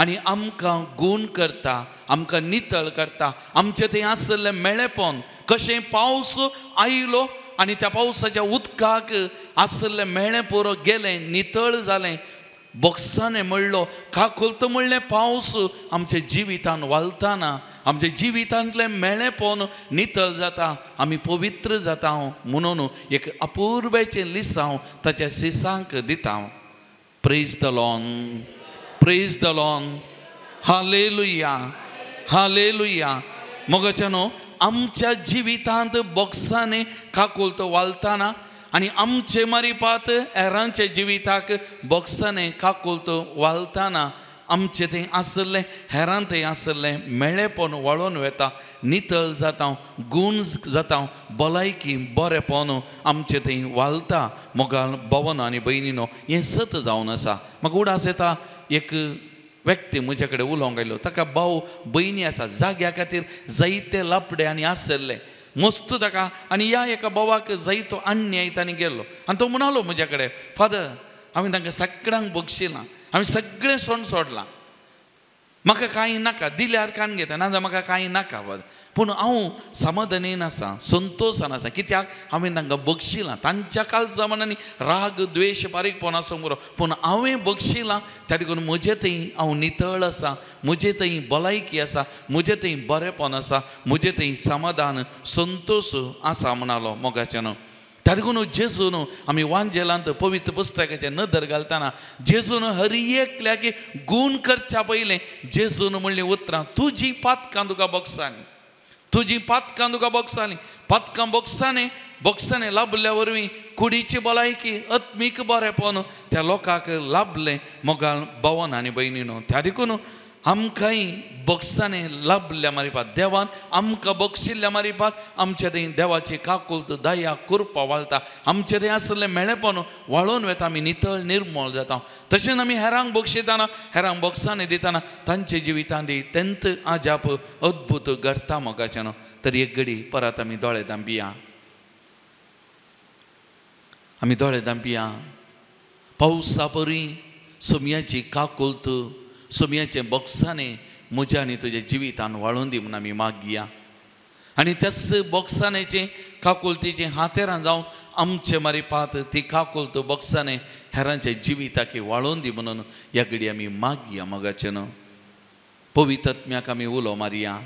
आनी आमकां गूण करता आमकां नितळ करता आमचें थंय आसलें मेळेपण कशें पावस आयलो आनी त्या पावसाच्या उदकाक आसलें मेळें पुरो गेलें नितळ जालें बोक्सांनी म्हणलो काकुलत म्हणलें पावस आमच्या जिवितान वळताना आमच्या जिवितांतलें मेळेपण नितळ जाता आमी पवित्र जाता म्हणून एक अपुर्बेचें लिसांव ताच्या सिसांक दिता praise the Lord praise the Lord hallelujah hallelujah मोगाच्यानो आमच्या जिवितांत बोक्सांनी काकुलत वळताना आनी आमचे मारिपात हेरांचे जिविताक बोक्सांनी काकुलत वळताना आमचें थंय आसलें हेरां थंय आसलें मेळेपण वळोन वेता नितळ जाता गूण जाता भलायकी बरेपण आमचें थंय वळता मोगाल भवन आनी भयणीनो हें सत जावन आसा म्हाका उडास येता एक व्यक्ती म्हजे कडेन उलोवंक आयलो ताका भाव भयणी आसा जाग्या खातीर जायते लापडे आनी आसले मस्त ताका आनी ह्या एका भावाक जायतो अन्याय तांणी गेल्लो आनी तो म्हणलो म्हजे कडेन फादर हांवें तांकां सगळ्यांक बक्षिलां हांवें सगळें सण सोडलां म्हाका कांय नाका दिल्यार कान घेता नाजाल्यार म्हाका कांय नाका पूण हांव समाधानीन आसा संतोशान आसा कित्याक हांवें तांकां बक्षिलां तांच्या काल जमान्यांनी राग द्वेश बारीकपण आसूं बरो पूण हांवें बक्षिलां त्या देखून म्हजे थंय हांव नितळ आसा म्हजे थंय भलायकी आसा म्हजे थंय बरेपण आसा म्हजे थंय समाधान संतोश आसा म्हणलो मोगाच्यान त्या देखून जेजून आमी वांजेलांत पवित्र पुस्तकाचे नदर घालतना जेजून हर एकल्याक गूण करच्या पयलें जेजून म्हणलें उतरां तुजी पातकां तुका बक्षांनी तुजी पातकां तुका बॉक्सांनी पातकां बॉक्सांनी लाभल्या वरवीं कुडीची भलायकी आत्मीक बरेपण त्या लोकांक लाभलें मोगाळ भावन आनी भयणीनो. त्या देखून आमकांय बॉक्सांनी लाभल्या मारिपात देवान आमकां बक्षिल्ल्या मारिपात आमचे थंय देवाची काकुलत दया कृपा वाळटा. आमचे थंय आसलें मेळेपण वाळून वेता. आमी नितळ निर्मळ जाता. तशेंच आमी हेरांक बक्षिताना हेरांक बॉक्सांनी दिताना तांचे जिवितांनी तेंत आजाप अद्भुत घडटा मोगाचें न्हू. तर एक घडी परत आमी दोळे धांपिया. आमी दोळे धांपिया. पावसा परी सोमयाची काकुलत सोमयाचे बॉक्सांनी म्हज्या आनी तुज्या जिवितान वाळून दी म्हणून आमी मागया. आनी त्याच बॉक्सांनीचे काकुलतीचे हातेरां जावन आमचे मारिपात ती काकुलत बॉक्सांनी हेरांच्या जिविताक वाळून दी म्हणून ह्या घडी आमी मागया मोगाचें न्हू. पवित्र आत्म्याक आमी उलो मारया.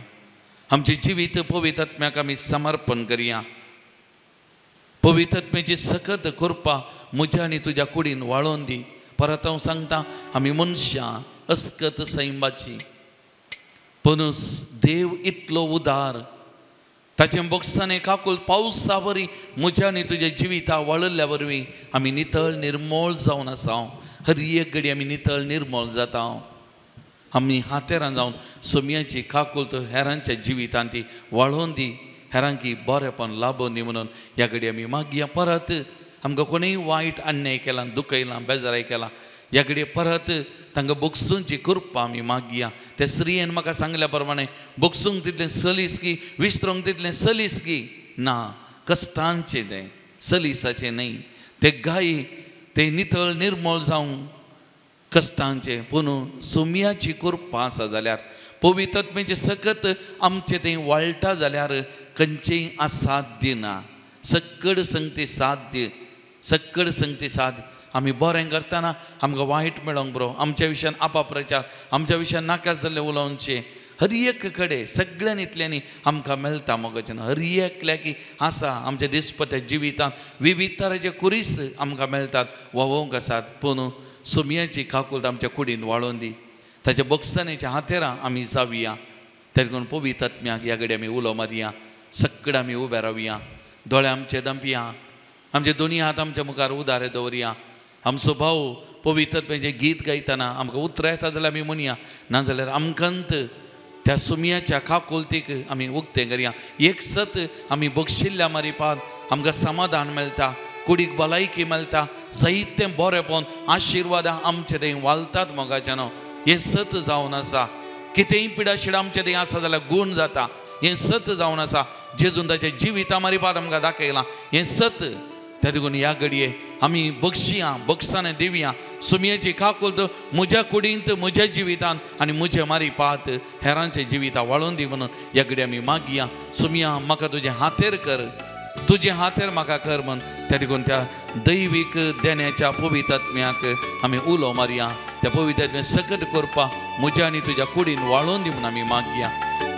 आमचे जिवीत पवित्र आत्म्याक आमी समर्पण करया. पवित्र आत्म्याची सखत कृपा म्हज्या आनी तुज्या कुडीन वाळोवन दी. परत हांव सांगता आमी मनशां अस्कत सैमाची पूण देव इतलो उदार ताचे बॉक्सांनी काकूल पावसा बरी म्हज्या आनी तुज्या जिविता वळल्या वरवीं आमी नितळ निर्मळ जावन आसा. हर एक घडी आमी नितळ निर्मळ जाता. आमी हातेरां जावन सोमयाची काकूल तो हेरांच्या जिवितांत ती वाळोवन दी. हेरांकी बरेपण लाभोवन दी म्हणून ह्या घडी आमी मागया. परत आमकां कोणीय वायट अन्याय केला दुखयलां बेजाराय केला ह्या घडी परत तांकां बोगसूंची कृपा आमी मागया. त्या स्त्रियेन म्हाका सांगल्या प्रमाणे बोगसूंक तितलें सलीसकी विसरूंक तितलें सलीसकी ना. कश्टांचे तें सलीसाचें न्ही. ते गायी ते नितळ निर्मळ जावं कश्टांचे पूण सोमयाची कृपा आसा जाल्यार पवित्र आत्म्याचे सकत आमचें तें वाळटा जाल्यार खंयचेय असाध्य ना. सक्कड संगती साध्य सक्कड संगती साध्य. आमी बरें करतना आमकां वायट मेळोंक बरो आमच्या विशयान आपाप्रचार आमच्या विशयान नाकाच जाल्ले उलोवचे हर एक कडेन सगळ्यांनीतल्यांनी आमकां मेळटा मोगाचें. हर एकल्याकी आसा आमच्या दिसपट्या जिवितांत विविध तरेचे कुरीस आमकां मेळटात वोवंक आसात. पूण सोमयाची काकूलत आमच्या कुडीन वाळोवन दी. ताच्या बॉक्सांनीच्या हातेरां आमी जावया. ताका लागून पवित्र आत्म्याक ह्या घडी आमी उलो मारया. सक्कड आमी उबे रावया. दोळे आमचे धांपया. आमचे दोनी हात आमच्या मुखार उदारे दवरया. आमचो भाव पवित्र आत्म्याचें गीत गायतना आमकां उतरां येता जाल्यार आमी म्हणया. नाजाल्यार आमकांत त्या सोमयाच्या काकुलतीक आमी उक्तें करया. एक सत आमी बक्षिल्ल्या मारिपात आमकां समाधान मेळटा. कुडीक भलायकी मेळटा. साहित्य बरेपण आशिर्वादां आमचे थंय वालतात मोगाचें न्हू. हें सत जावन आसा. कितेंय पिडाशिडा आमचे थंय आसा जाल्यार गूण जाता. हें सत जावन आसा. जेजून ताच्या जिविता मारिपात आमकां दाखयलां. हें सत. त्या देखून ह्या घडये आमी बक्षिया बक्षांनी दिवया. सोमयाची काकुलत म्हज्या कुडींत म्हज्या जिवितान आनी म्हजे मारिपात हेरांचे जिविता वाळोवन दी म्हणून ह्या घडी आमी मागया. सोमया म्हाका तुजें हातेर कर. तुजें हातेर म्हाका कर म्हण. त्या देखून त्या दैवीक देण्याच्या पवित्र आत्म्याक आमी उलो मारया. त्या पवित्र आत्म्याक सकत करपा म्हज्या आनी तुज्या कुडीन वाळोवन दी म्हणून आमी मागया.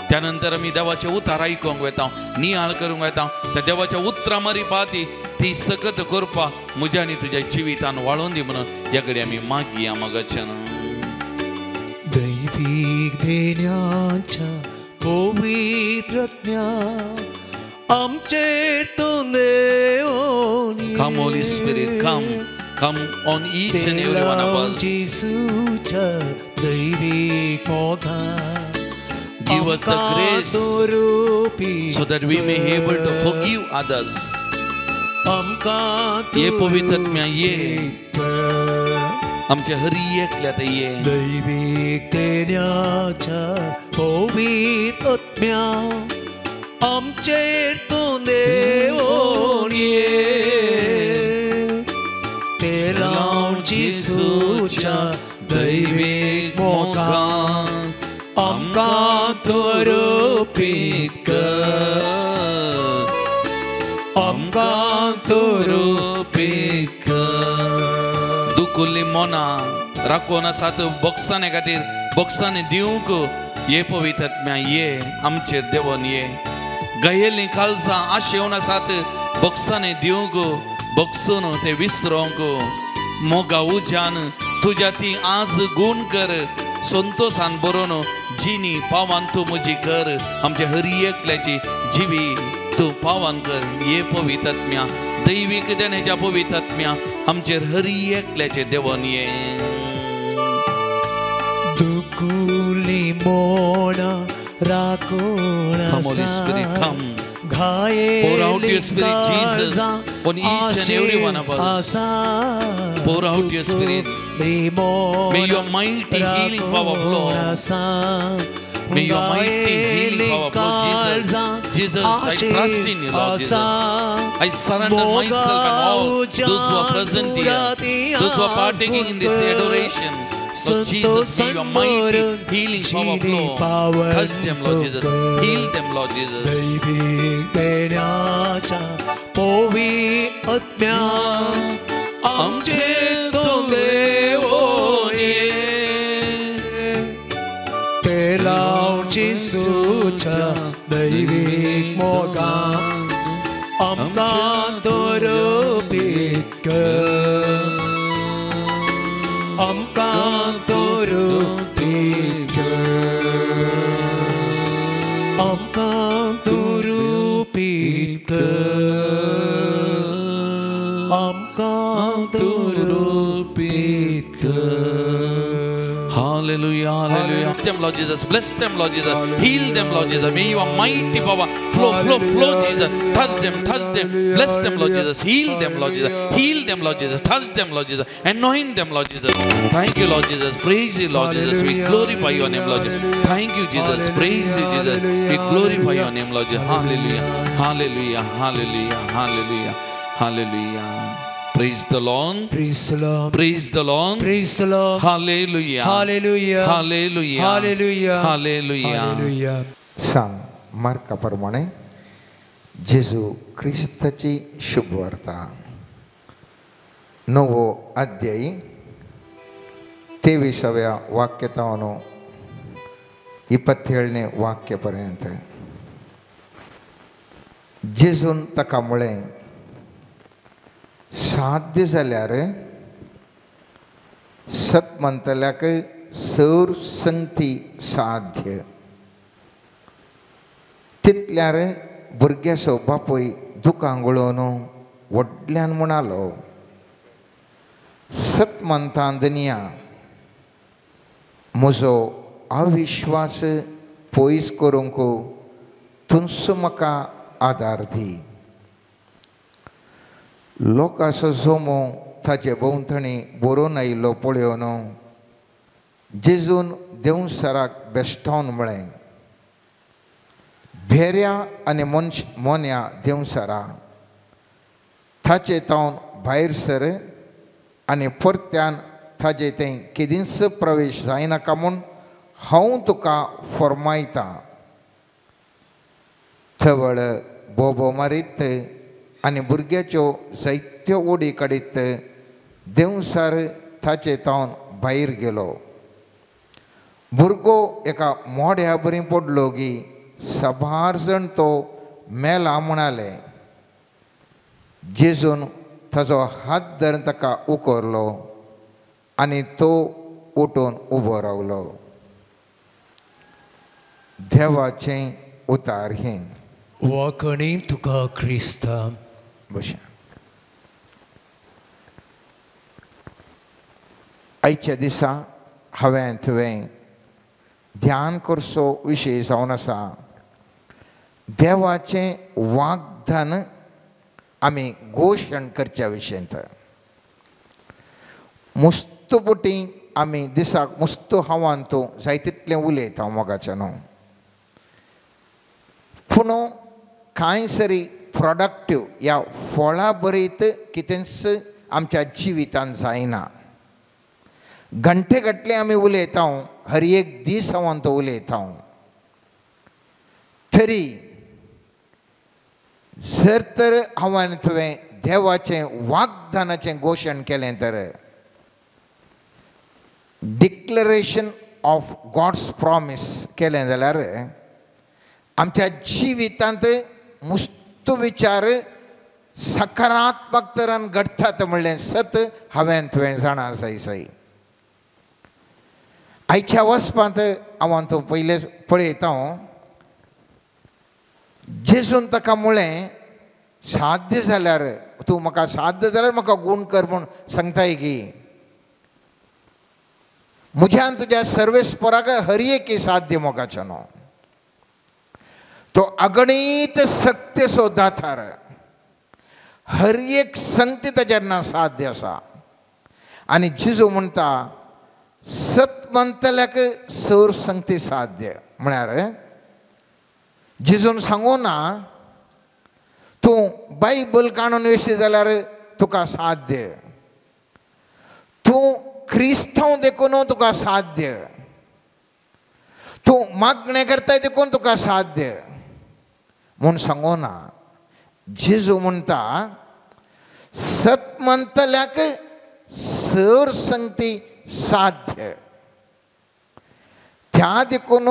त्यानंतर आमी देवाचे उतार आयकूंक वेता. नियाळ करूंक वेता. त्या देवाच्या उतरां मारिपात ती सकत करपा म्हज्या आनी तुज्या जिवितान वाळोवन दी म्हणून ह्या घडी आमी मागया मोगाचें. दैवीक देण्याच्या पवित्र आत्म्या आमचेर तूं देवोन ये. Come Holy Spirit, come on each and every one of us. जेसूच्या दैवीक मोगान Give us the grace so that we may be able to forgive others. ये पवित्र आत्म्या ये आमच्या हर एकल्यात ये. दैवीक देण्याच्या पवित्र आत्म्या आमचेर तूं देवोन ये. ते लावन जेसूच्या दैवीक मोगान आमकां तूं आरोपीत कर. आमकां तूं आरोपीत कर. दुखुल्ली मनां राखून आसात बॉक्सांनी खातीर बॉक्सांनी दिवंक ये पवित्र आत्म्या ये आमचेर देवोन ये. गायेल्लीं काळजां आशेवन आसात बॉक्सांनी दिवंक बॉक्सून ते विसरोंक मोगा उज्यान तुझ्या ती आज गुण कर संतोषान बरोन जिनी पावान तू मुजी कर आमच्या हरी एकल्याची जिवी तू पावान कर ये पवित्रात्म्या दैविक देण्याच्या पवित्रात्म्या आमचेर हरी एकल्याचे देवन ये दुकुली मोना राखून Holy Spirit come घाये pour out your spirit Jesus on each and every one of us pour out your spirit may your mighty healing power flow may your mighty healing power flow Jesus I trust in you Lord Jesus I surrender myself and all those who are present here those who are partaking in this adoration Lord Jesus, may your mighty healing power flow. Touch them, Lord Jesus. Heal them, Lord Jesus. दैविक मोगा आमका तोरपीत कर आमका तोरपीत कर आमका तोरपीत कर आमका तोरपीत कर Hallelujah, hallelujah. Bless them, Lord Jesus. Bless them, Lord Jesus. Heal them, Lord Jesus. May your mighty power flow, Jesus. Touch them, bless them, Lord Jesus. Heal them, Lord Jesus. Heal them, Lord Jesus. Touch them, Lord Jesus. Anoint them, Lord Jesus. Thank you, Lord Jesus. Praise you, Lord Jesus. We glorify your name, Lord Jesus. Thank you, Jesus. Praise you, Jesus. We glorify your name, Lord Jesus. Hallelujah, hallelujah, hallelujah, hallelujah, hallelujah. Praise the Lord. Praise the Lord. Praise the Lord. Praise the Lord. Hallelujah. Hallelujah. Hallelujah. Hallelujah. Hallelujah. Hallelujah. सांग मार्काप्रमाणे जेजू ख्रिस्ताची शुभवार्ता 9వ अध्याय 23व्या वाक्यतावनो 27ನೇ वाक्यापर्यंत जेजून ताका म्हळें साध्य जाल्यार सत म्हणटल्याक sir संगती साध्य तितल्यार भुरग्याचो बापूय दुखां गळोवन व्हडल्यान म्हणालो सत म्हणटा दनिया म्हजो अविश्वास पयस करूंक तुमचो म्हाका आदार दी लोकांचो जोमो ताचे भोंवतणी बरोवन आयिल्लो पळयोवन जेजून देंवसराक बेश्टावन म्हळें भेऱ्या आनी मोन्या देंवसरा ताचे तावन भायर सर आनी परत्यान ताजे थंय केदींच प्रवेश जायनाका म्हूण हांव तुका फर्मायता थवळ बोबो मारीत आनी भुरग्याच्यो जायत्यो ओडी काडीत देंवसार ताचे तावन भायर गेलो भुरगो एका मोड्या बरी पडलो की सबार जण तो मेला म्हणाले जेजून ताजो हात धरून ताका उखरलो आनी तो उठून उबो रावलो देवाचें उतार हें वखणी तुका क्रिस्ता बशा आयच्या दिसा हांवें तुवें ध्यान करचो विशय जावन आसा देवाचें वाग्दान आमी घोशण करच्या विशयंत मुस्तपुटी आमी दिसाक मुस्त हांवान तूं जाय तितलें उलयता मोगाचें न्हू पूण कांय सरी प्रोडक्टीव ह्या फळां बरयत कितेंच आमच्या जिवितांत जायना घंटे गटले आमी उलयता हर एक दीस हांव तो उलयता तरी जर तर हांवें तुवें देवाचें वाग्दानाचें घोशण केलें तर डिक्लरेशन ऑफ गॉड्स प्रॉमीस केलें जाल्यार आमच्या जिवितांत मुस्त विचार सकारात्मक तरान घडटात म्हणलें सत हांवें तुवें जाणा जाय आयच्या वचपांत हांव तो पयले पळयता जेजून ताका म्हळें साध्य जाल्यार तूं म्हाका साध्य जाल्यार म्हाका गूण कर म्हूण सांगताय की मुझ्यान तुज्या सर्वेस्पराक हर एक साध्य मोगाचो न्हू तो अगणित सत्य सो दातार हर एक संगती ताचेर ना साध्य आसा आनी जेजू म्हणटा सत म्हणटल्याक सर संगती साध्य म्हळ्यार जेजून सांगू ना तूं बायबल काडून वयशी जाल्यार तुका साध्य तूं क्रिस्तांव देखून तुका साध्य तूं मागणें करताय देखून तुका साध्य म्हूण सांगू ना जेजू म्हणटा सत म्हणटल्याक सर संगती साध्य त्या देखून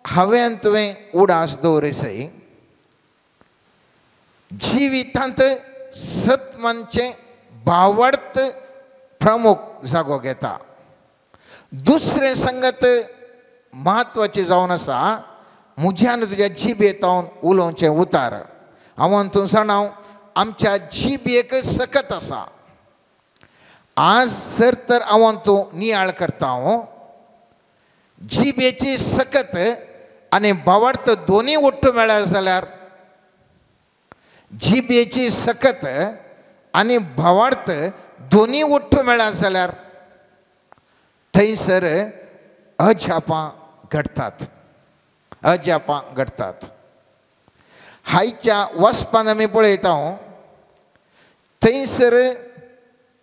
हांवें तुवें उडास दवरसय जिवितांत सत म्हणजे भावार्थ प्रमुख जागो घेता दुसरें संगत म्हत्वाचें जावन आसा मुझ्यान तुज्या जिबेतावन उलोवचें उतार हांव तूं जाणाव आमच्या जिबेक सकत आसा आज जर तर हांव तूं नियाळ करता जिबेची सकत आनी भावार्थ दोनी उट्टू मेळ्ळ्या जाल्यार जिबेची सकत आनी भावार्थ दोनी उट्टू मेळ्ळ्या जाल्यार थंयसर अजापां घडटात अजापां घडटात हायच्या वचपान आमी पळयता थंयसर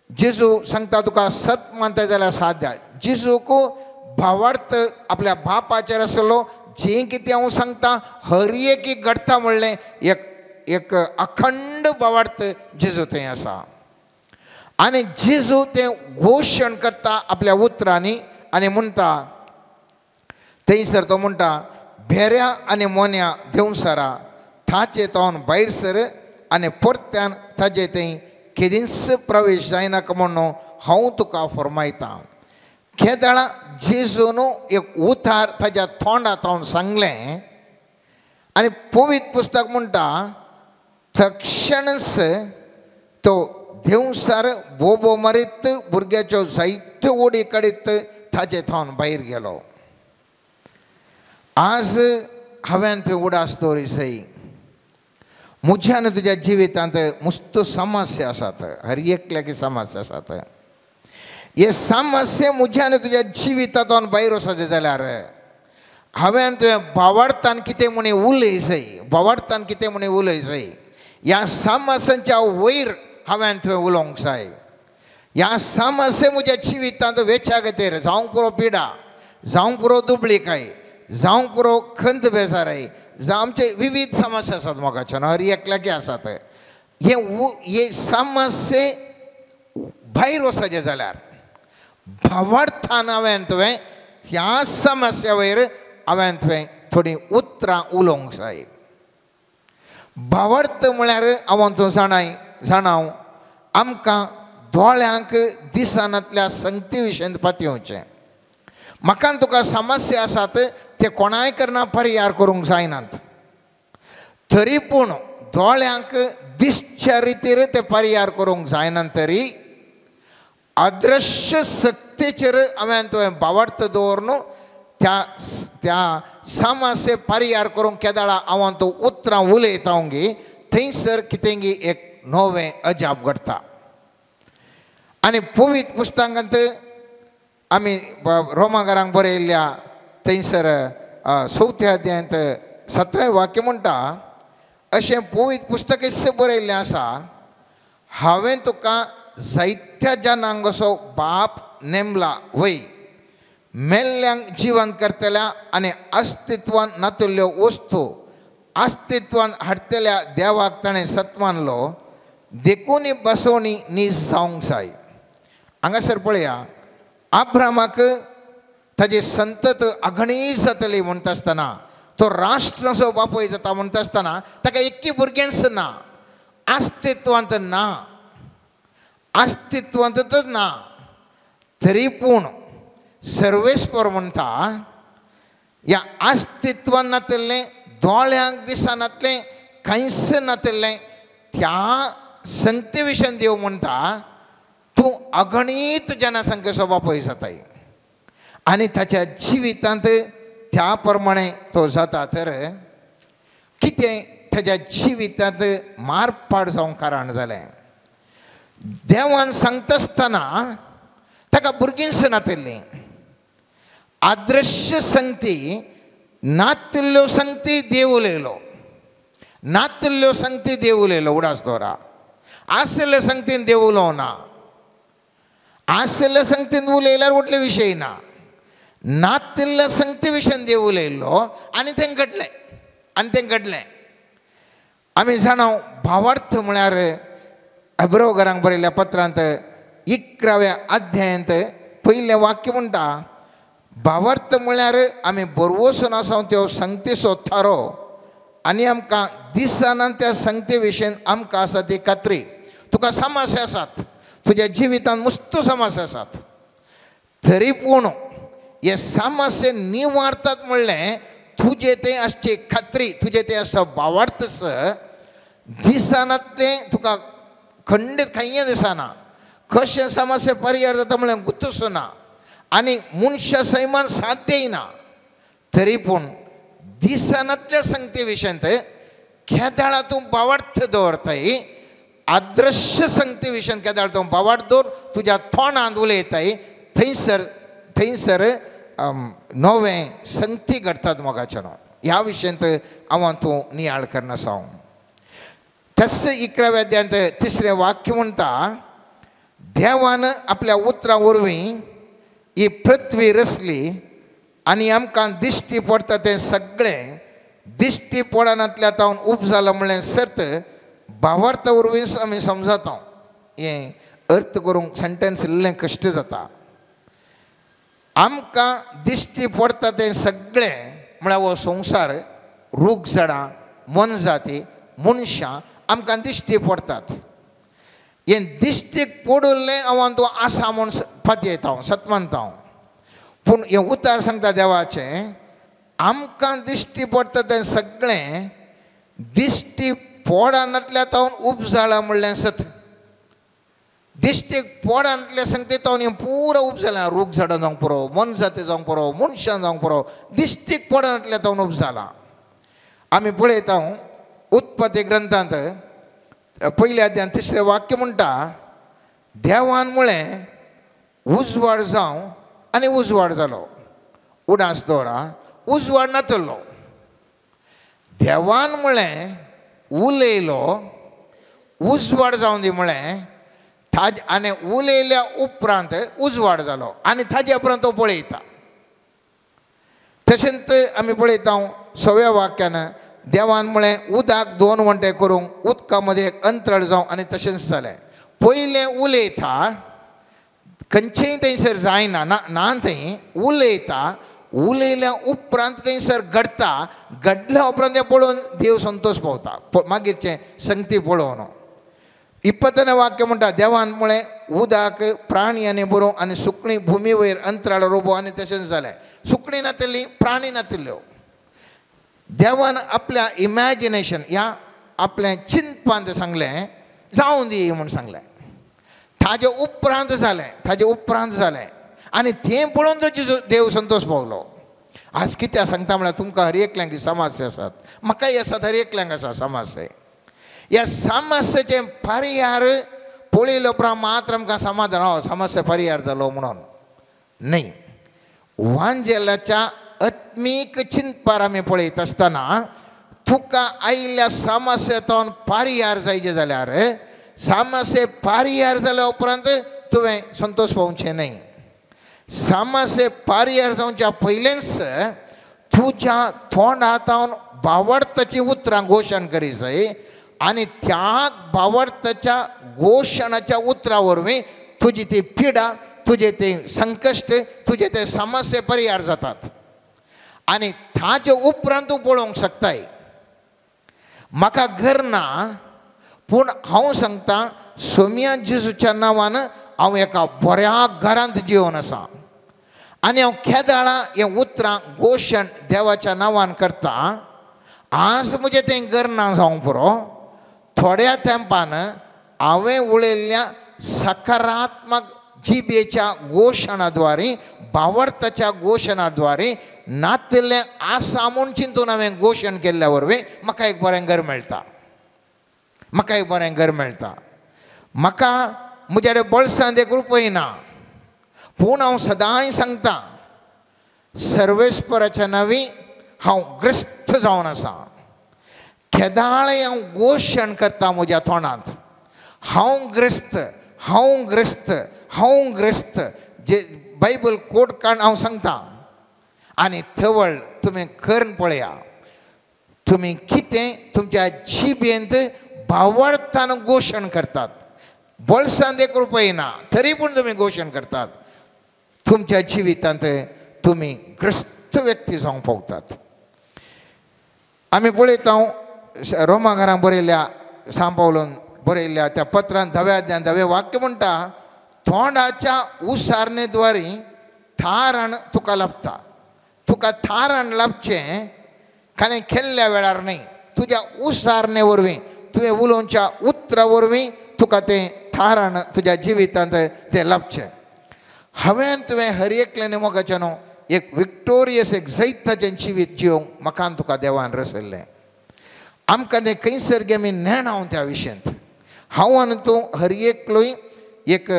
जेजू सांगता तुका सत मानता जाल्यार साध्य जेजूक भावार्थ आपल्या बापाचेर आसलो जें कितें हांव सांगता हर एक घडटा म्हणलें एक अखंड भावार्थ जेजू थंय आसा आनी जेजू तें घोशण करता आपल्या उतरांनी आनी म्हणटा थंयसर तो म्हणटा भेऱ्या आनी मोन्या देंव सरा थाचे तावन भायर सर आनी परत्यान ताजे थंय केदींच प्रवेश जायनाका म्हणून हांव तुका फरमायतां केदाळा जेजून एक उतार ताच्या तोंडांत सांगलें आनी पवित्र पुस्तक म्हणटा तक्षणच तो देवसार बोबो मारीत भुरग्याच्यो जायत्यो ओडी काडीत ताचे थावन भायर गेलो आज हांवें थंय उडास दवरिसय मुझ्यान तुज्या जिवितांत मस्त समस्या आसात हर एकल्याक समस्या आसात हे समस्या मुझ्यान तुज्या जिवितांतून भायर वचचें जाल्यार हांवें तुवें भावार्थान कितें म्हूण उलयसय भावार्थान कितें म्हूण उलयसय ह्या समस्यांच्या वयर हांवें तुवें उलोवंक जाय ह्या समस्या म्हज्या जिवितांत वेच्या खातीर जावं पुरो पिडा जावं पुरो दुबळीकाय जावं पुरो खंत बेजाराय जावं आमचे विविध समस्या आसात मोगाच्यो हर एकल्याक आसात हे समस्ये भायर वचचें जाल्यार भावार्थान हांवें तुवें ह्या समस्या वयर हांवें तुवें थोडीं उतरां उलोवंक जाय भावार्थ म्हळ्यार हांव तूं जाणाव आमकां दोळ्यांक दिसांतल्या संगती विशयी पातयेवचें म्हाका तुका समस्या आसात ते कोणाय करना पर्याय करूंक जायनात तरी पूण दोळ्यांक दिसच्या रितीर ते पर्याय करूंक जायना तरी अदृश्य सत्तेचेर हांवें तुवें भावार्थ दवरून त्या समस्ये पर्याय करूंक केदाळा हांव तूं उतरां उलयता गे थंयसर कितें गी एक नवें अजाप घडटा आनी पवित्र पुस्तकांत आमी रोमाकारांक बरयल्ल्या थंयसर 4थ्या अध्यायांत 17वें वाक्य म्हणटा अशें पवित्र पुस्तकेच बरयल्लें आसा हांवें तुका जायत्या जनांक असो बाप नेमला वय मेल्ल्यांक जिवंत करतल्या आनी अस्तित्वान नातुल्ल्यो वस्तू अस्तित्वान हाडटल्या देवाक ताणें सत मानलो देखून बसोवणी नीज जावंक जाय हांगासर पळया अब्रामाक ताजी संतत अगणीत जातली म्हणटा आसतना तो राष्ट्राचो बापूय जाता म्हणटा आसतना ताका एक्की भुरगेंच ना अस्तित्वांत ना तरी पूण सर्वेस्पर म्हणटा ह्या अस्तित्वांतले दोळ्यांक दिसनातले कांयच नातले त्या संगते विशयन देव म्हणटा तूं अगणित जनसंख्येचो बापूय जाताय आनी ताच्या जिवितांत त्या प्रमाणे तो जाता तर कितें ताच्या जिवितांत मारपाड जावंक कारण जालें. देवान सांगता आसतना ताका भुरगींच नातिल्लीं. अदृश्य संगती नातिल्ल्यो संगती देव उलयलो, नातिल्ल्यो संगती देव उलयलो उडास दोरा. आसले संगतीन देव उलोवना. आसले संगतीन उलयल्यार उठले विशय ना. नातिल्ल्या संगती विशयन देव उलयलो आनी तें घडलें आनी तें घडलें. आमी जाणा भावार्थ म्हळ्यार इब्रायकांक बरयल्ल्या पत्रांत 11व्या अध्यायांत पयलें वाक्य म्हणटा भावार्थ म्हळ्यार आमी बरोवसून आसा त्यो संगतीचो थारो आनी आमकां दिसना त्या संगते विशयन आमकां आसा ती खात्री. तुका समस्या आसात, तुज्या जिवितांत मस्त समस्या आसात, तरी पूण हे समस्या निवारतात म्हणलें तुजे तें आसची खात्री, तुजे तें आसा भावार्थ दिसना तें तुका खंडीत खंय दिसना. कशें समस्या परिहार जाता म्हळ्यार गुतूच ना आनी मनशा सैमान साध्यय ना. तरी पूण दिसनातल्या संगते विशयन केदाळ तूं भावार्थ दवरताय. अदृश्य संगते विशयन केदाळ तूं भावार्थ दवर तुज्या तोंडांत उलयताय. थंयसर नवे संगती घडतात मोगाच्यान. ह्या विशयन हांव तूं नियाळ करना सांग. तस 11व्या अध्यायांत 3रें वाक्य म्हणटा देवान आपल्या उतरां वरवीं ही पृथ्वी रचली आनी आमकां दिश्टी पडटा तें सगळें दिश्टी पडनातल्या तावन उब जालां म्हणलें सर्त भावार्था वरवींच आमी समजता. हें अर्थ करूंक सेंटेन्स इल्लें कश्ट जाता. आमकां दिश्टी पडटा तें सगळें म्हळ्यार हो संवसार, रूख झाडां, मनजाती, मनशां आमकां दिश्टी पडटात. हें दिश्टीक पडुल्लें हांव तूं आसा म्हूण पातयेता, सतमंता. पूण हें उतार सांगता देवाचें आमकां दिश्टी पडटा तें सगळें दिश्टी पडनातल्या तावन उब जालां म्हणलें सत. दिश्टीक पडनातल्या संगती तावन हें पुरो उब जालां. रूख झाडां जावंक पुरो, मनजाती जावंक पुरो, मनशां जावंक पुरो, दिश्टीक पडनातल्या तावन उब जालां. आमी पळयता उत्पत्ती ग्रंथांत 1 अध्यायान 3रें वाक्य म्हणटा देवान म्हळें उजवाड जावं आनी उजवाड जालो. उडास दोरा उजवाड नातलो. देवान म्हळें उलयलो उजवाड जावं दी म्हळें आनी उलयल्या उपरांत उजवाड जालो आनी ताजे उपरांत तो पळयता. तशेंच आमी पळयता 6व्या वाक्यान देवान म्हळें उदक 2 वंटे करूंक उदका मदें एक अंतराळ जावं आनी तशेंच जालें. पयलें उलयता खंयचेय थंयसर जायना ना थंय उलयता. उलयल्या उपरांत थंयसर घडटा. घडल्या उपरांत तें पळोवन देव संतोश पावता मागीरचें संगती पळोवन. 20वें वाक्य म्हणटा देवान म्हळें उदक प्राणी आनी बरो आनी सुकणीं भुमी वयर अंतराळ रोबो आनी तशेंच जालें. सुकणीं नातिल्लीं, प्राणी नातिल्ल्यो. देवान आपल्या इमॅजिनेशन ह्या आपल्या चिंतपांत सांगलें जावं दी म्हूण सांगलें. ताजे उपरांत जालें आनी तें पळोवन तो देव संतोष पावलो. आज कितें सांगता म्हळ्यार तुमकां हर एकल्यांक समस्या आसात, म्हाकाय आसात, हर एकल्यांक आसा समस्या. ह्या समस्येचे परिहार पळयलो उपरांत मात्र आमकां समाधान समस्या परिहार जालो म्हणून न्ही. वांजेलाच्या आत्मीक चिंतपार आमी पळयत आसतना तुका आयिल्ल्या समस्येतून परिहार जायचे जाल्यार समस्ये परिहार जाल्या उपरांत तुवें संतोष पावचें न्ही. समस्ये परिहार जावच्या पयलेंच तुज्या तोंडांतावन भावार्थाची उतरां घोशण करी जाय आनी त्या भावार्थाच्या घोशणाच्या उतरां वरवीं तुजी ती पिडा, तुजे ते संकश्ट, तुजे ते समस्ये परिहार जातात. आनी ताचे उपरांत तूं पळोवंक शकताय. म्हाका घर ना पूण हांव सांगता सोम्या जेजूच्या नांवान हांव एका बऱ्या घरांत जिवन आसा आनी हांव केदाळा हें उतरां घोशण देवाच्या नांवान करता. आज मुझे तें करना जावंक पुरो. थोड्या तेंपान हांवें उलयल्ल्या सकारात्मक जिबेच्या घोशणाद्वारे, भावार्थाच्या घोशणाद्वारे नातलें आसा म्हूण चिंतून हांवें घोशण केल्ल्या वरवीं म्हाका एक बरें घर मेळटा. म्हाका एक बरें घर मेळटा. म्हाका म्हज्या कडेन बोल्सांत एक रुपय ना, पूण हांव सदांच सांगता सर्वेस्पराच्या नांवी हांव ग्रस्त जावन आसा. केदाळे हांव घोशण करता म्हज्या तोंडांत, हांव ग्रस्त, हांव ग्रस्त, हांव ग्रस्त. जे बायबल कोट काडून हांव सांगता. आनी थवळ तुमी करून पळया, तुमी कितें तुमच्या जिबेंत भावार्थान घोशण करतात. बोल्सांत एक रुपय ना तरी पूण तुमी घोशण करतात. तुमच्या जिवितांत तुमी ग्रस्त व्यक्ती जावंक पावतात. आमी पळयता रोमाकारांक बरयल्या सांपावलोन बरयल्ल्या त्या पत्रांत 10व्या अध्यायान 10वें वाक्य म्हणटा, तोंडाच्या उसारणेद्वारे थारान तुका लाभता. तुका थारान लाभचें कांय केल्ल्या वेळार न्ही, तुज्या उसारणे वरवीं, तुवें उलोवच्या उतरां वरवीं तुका तें थारान तुज्या जिवितांत तें लाभचें. हांवें तुवें हर एकल्यान मोगाचें न्हू एक विक्टोरियस एक जैताचें जिवीत जिवंक म्हाका तुका देवान रचयल्लें. आमकां तें खंयसर गे आमी नेणाव त्या विशयांत. हांव आनी तूं हर एकलोय एक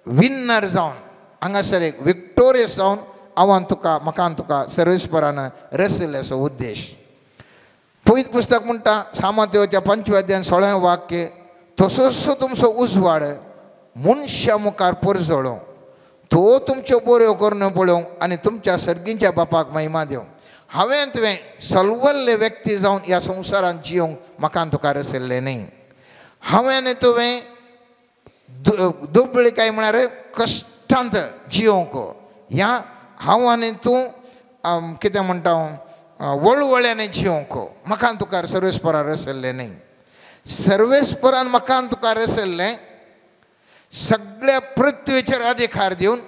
विन्नर जावन हांगासर एक विक्टोरियस जावन हांवान तुका म्हाका तुका सर्वेस्परान रचयल्ल्याचो उद्देश. पयत पुस्तक म्हणटा सामर्थ्याच्या 5व्या अध्यायान 16वें वाक्य, तसोच तुमचो उजवाड मनशा मुखार परजळो, तो तुमच्यो बऱ्यो करून पळोवंक आनी तुमच्या सर्गींच्या बापाक महिमा दिवंक. हांवें तुवें सलवल्ले व्यक्ती जावन ह्या संवसारांत जिवंक म्हाका तुका रचयल्लें न्ही. हांवें तुवें दुबळीकाय म्हळ्यार कश्टांत जिवंक. ह्या हांव आनी तूं कितें म्हणटा वळवळ्यान जिवंक म्हाका तुका सर्वेस्परान रचयल्लें न्ही. सर्वेस्परान म्हाका तुका रचयल्लें सगळ्या पृथ्वीचेर अधिकार दिवन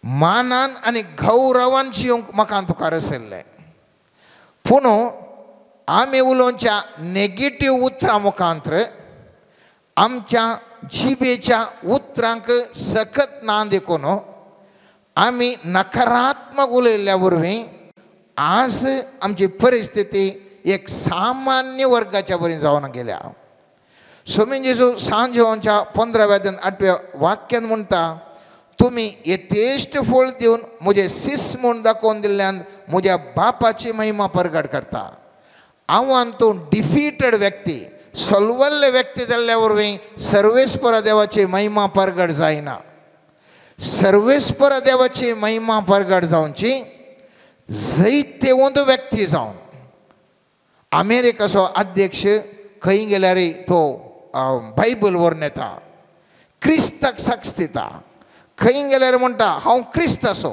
मानान आनी गौरवान जिवंक म्हाका तुका रचयल्लें. पूण आमी उलोवच्या नेगेटीव उतरां मुखांतर आमच्या जिबेच्या उतरांक सखत ना देखून आमी नकारात्मक उलयल्ल्या वरवीं आज आमची परिस्थिती एक सामान्य वर्गाच्या बरी जावन गेल्या. स्वामी जेजू सांज जेवणच्या 15व्या अध्यायान 8व्या वाक्यान म्हणटा, तुमी यथेश्ट फळ दिवन म्हजे शिस म्हूण दाखोवन दिल्ल्यान म्हज्या बापाची महिमा परगट करता. हांव तूं डिफिटेड व्यक्ती, सलवल्ले व्यक्ती जाल्ल्या वरवीं सर्वेस्पर देवाची महिमा परगट जायना. सर्वेस्पर देवाची महिमा परगट जावची जायते वंद व्यक्ती जावन अमेरिकाचो अध्यक्ष खंय गेल्यार तो बायबल व्हरून येता, क्रिस्ताक साक्ष दिता. खंय गेल्यार म्हणटा हांव क्रिस्त असो.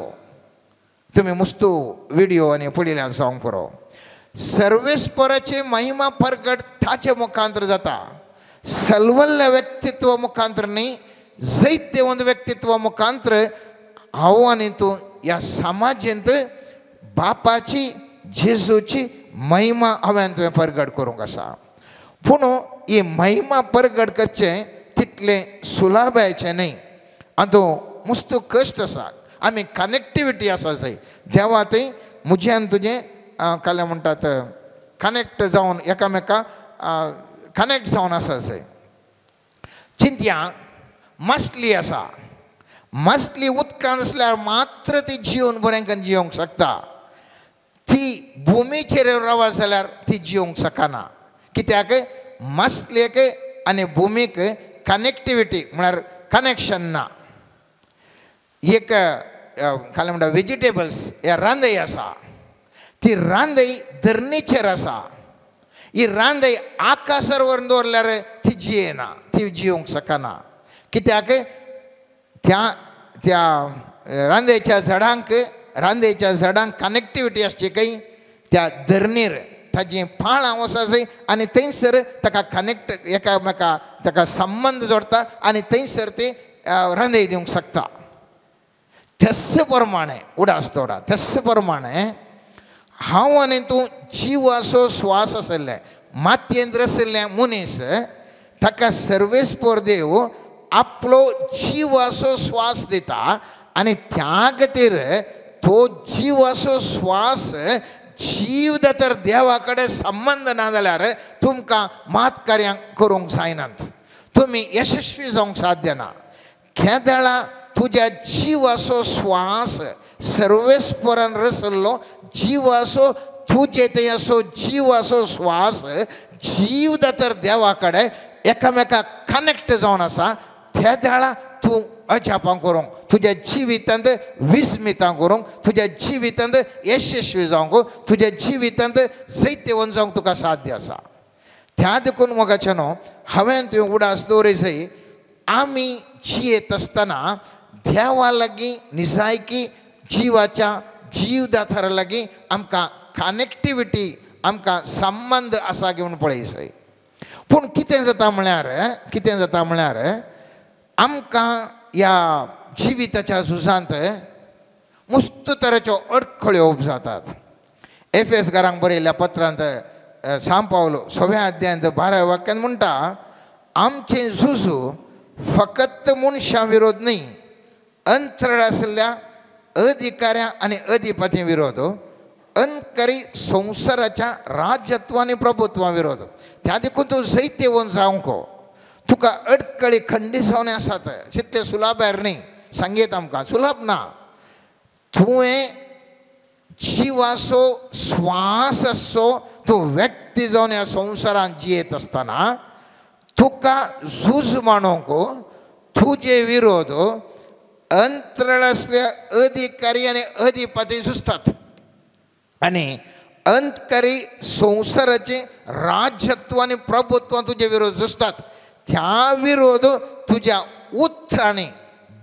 तुमी मस्तू व्हिडिओ आनी पळयल्यार जावंक पुरो. सर्वेस्पराची महिमा परगट ताचे मुखांतर जाता. सलवल्ल्या व्यक्तित्व मुखांतर न्ही, जायते वंद व्यक्तित्व मुखांतर हांव आनी तूं ह्या समाजांत बापाची जेजूची महिमा हांवें तुवें परगट करूंक आसा. पूण ही महिमा परगट करचें तितलें सुलभाचें न्ही आनी तो मस्तू कश्ट आसा. आमी कनेक्टिविटी आसा जाय देवा थंय म्हजें आनी तुजें काले म्हणटात कनेक्ट जावन एकामेका कनेक्ट जावन आसा जाय. चिंतया मसली आसा, मसली उदकांत आसल्यार मात्र ती जिवन बरें करून जिवंक शकता. ती भुमीचेर रावत जाल्यार ती जिवंक शकना. कित्याक मसलेक आनी भुमीक कनेक्टिविटी म्हळ्यार कनेक्शन ना. एक काय म्हणटा वेजिटेबल्स ह्या रांदय आसा, ती रांदय धरणीचेर आसा. ही रांदय आकाशार व्हरून दवरल्यार ती जियेना, ती जिवंक शकना. कित्याक त्या त्या रांदेच्या झाडांक कनेक्टिविटी आसची खंय त्या धरणीर ताजी पाळां वसा जाय आनी थंयसर ताका कनेक्ट एकामेका ताका संबंध जोडटा आनी थंयसर ती रांदय दिवंक शकता. तेच प्रमाणे उडास तोडा तेच प्रमाणे हांव आनी तूं जीव असो श्वास आसले मातयेंत आशिल्ले मनीस ताका सर्वेस्पर देव आपलो जीव असो श्वास दिता आनी त्या खातीर तो जीव असो श्वास जीव तर देवा कडेन संबंध ना जाल्यार तुमकां मात कार्यां करूंक जायनात तुमी यशस्वी जावंक साध्य ना केदळा तुज्या जिवाचो श्वास सर्वेस्परान रचल्लो जिवाचो तुजे ते असो जिवाचो श्वास जीव तर देवा कडेन एकामेकाक कनेक्ट जावन आसा त्या वेळा तूं अजापां करूंक तुज्या जिवितांत विस्मितां करूंक तुज्या जिवितांत यशस्वी जावंक तुज्या जिवितांत जैत्यवन जावंक तुका साध्य आसा त्या देखून मोगाचेनो हांवें तुवें उडास दवरयसय आमी जियेत आसतना देवा लागीं निजायकी जिवाच्या जीवदाथारा लागीं आमकां कनेक्टिविटी आमकां संबंध आसा घेवन पळयसय पूण कितें जाता म्हळ्यार आमकां ह्या जिविताच्या झुजांत मस्त तरेच्यो अडखळ्यो जातात एफेसकारांक बरयल्ल्या पत्रांत सांग पावलो 6व्या अध्यायांत 12व्या वाक्यांत म्हणटा आमचें झुज फकत मनशां विरोध न्ही अंतराळ आशिल्ल्या अधिकाऱ्यां आनी अधिपती विरोध अंतकारी संवसाराच्या राज्यत्व आनी प्रभुत्वा विरोध त्या देखून तूं जैत्यवन जावंक तुका अडकळी खंडी जावन आसात जितले सुलभ न्ही सांगीत आमकां सुलभ ना तुवें जिवाचो श्वास आसो तूं व्यक्ती जावन ह्या संवसारांत जियेत आसतना तुका झूज मांडूंक तुजे विरोध अंतराळांतल्या अधिकारी आनी अधिपती झुजतात आनी अंतकारी संवसाराचे राज्यत्व आनी प्रभुत्व तुजे विरोध झुजतात त्या विरोध तुज्या उतरांनी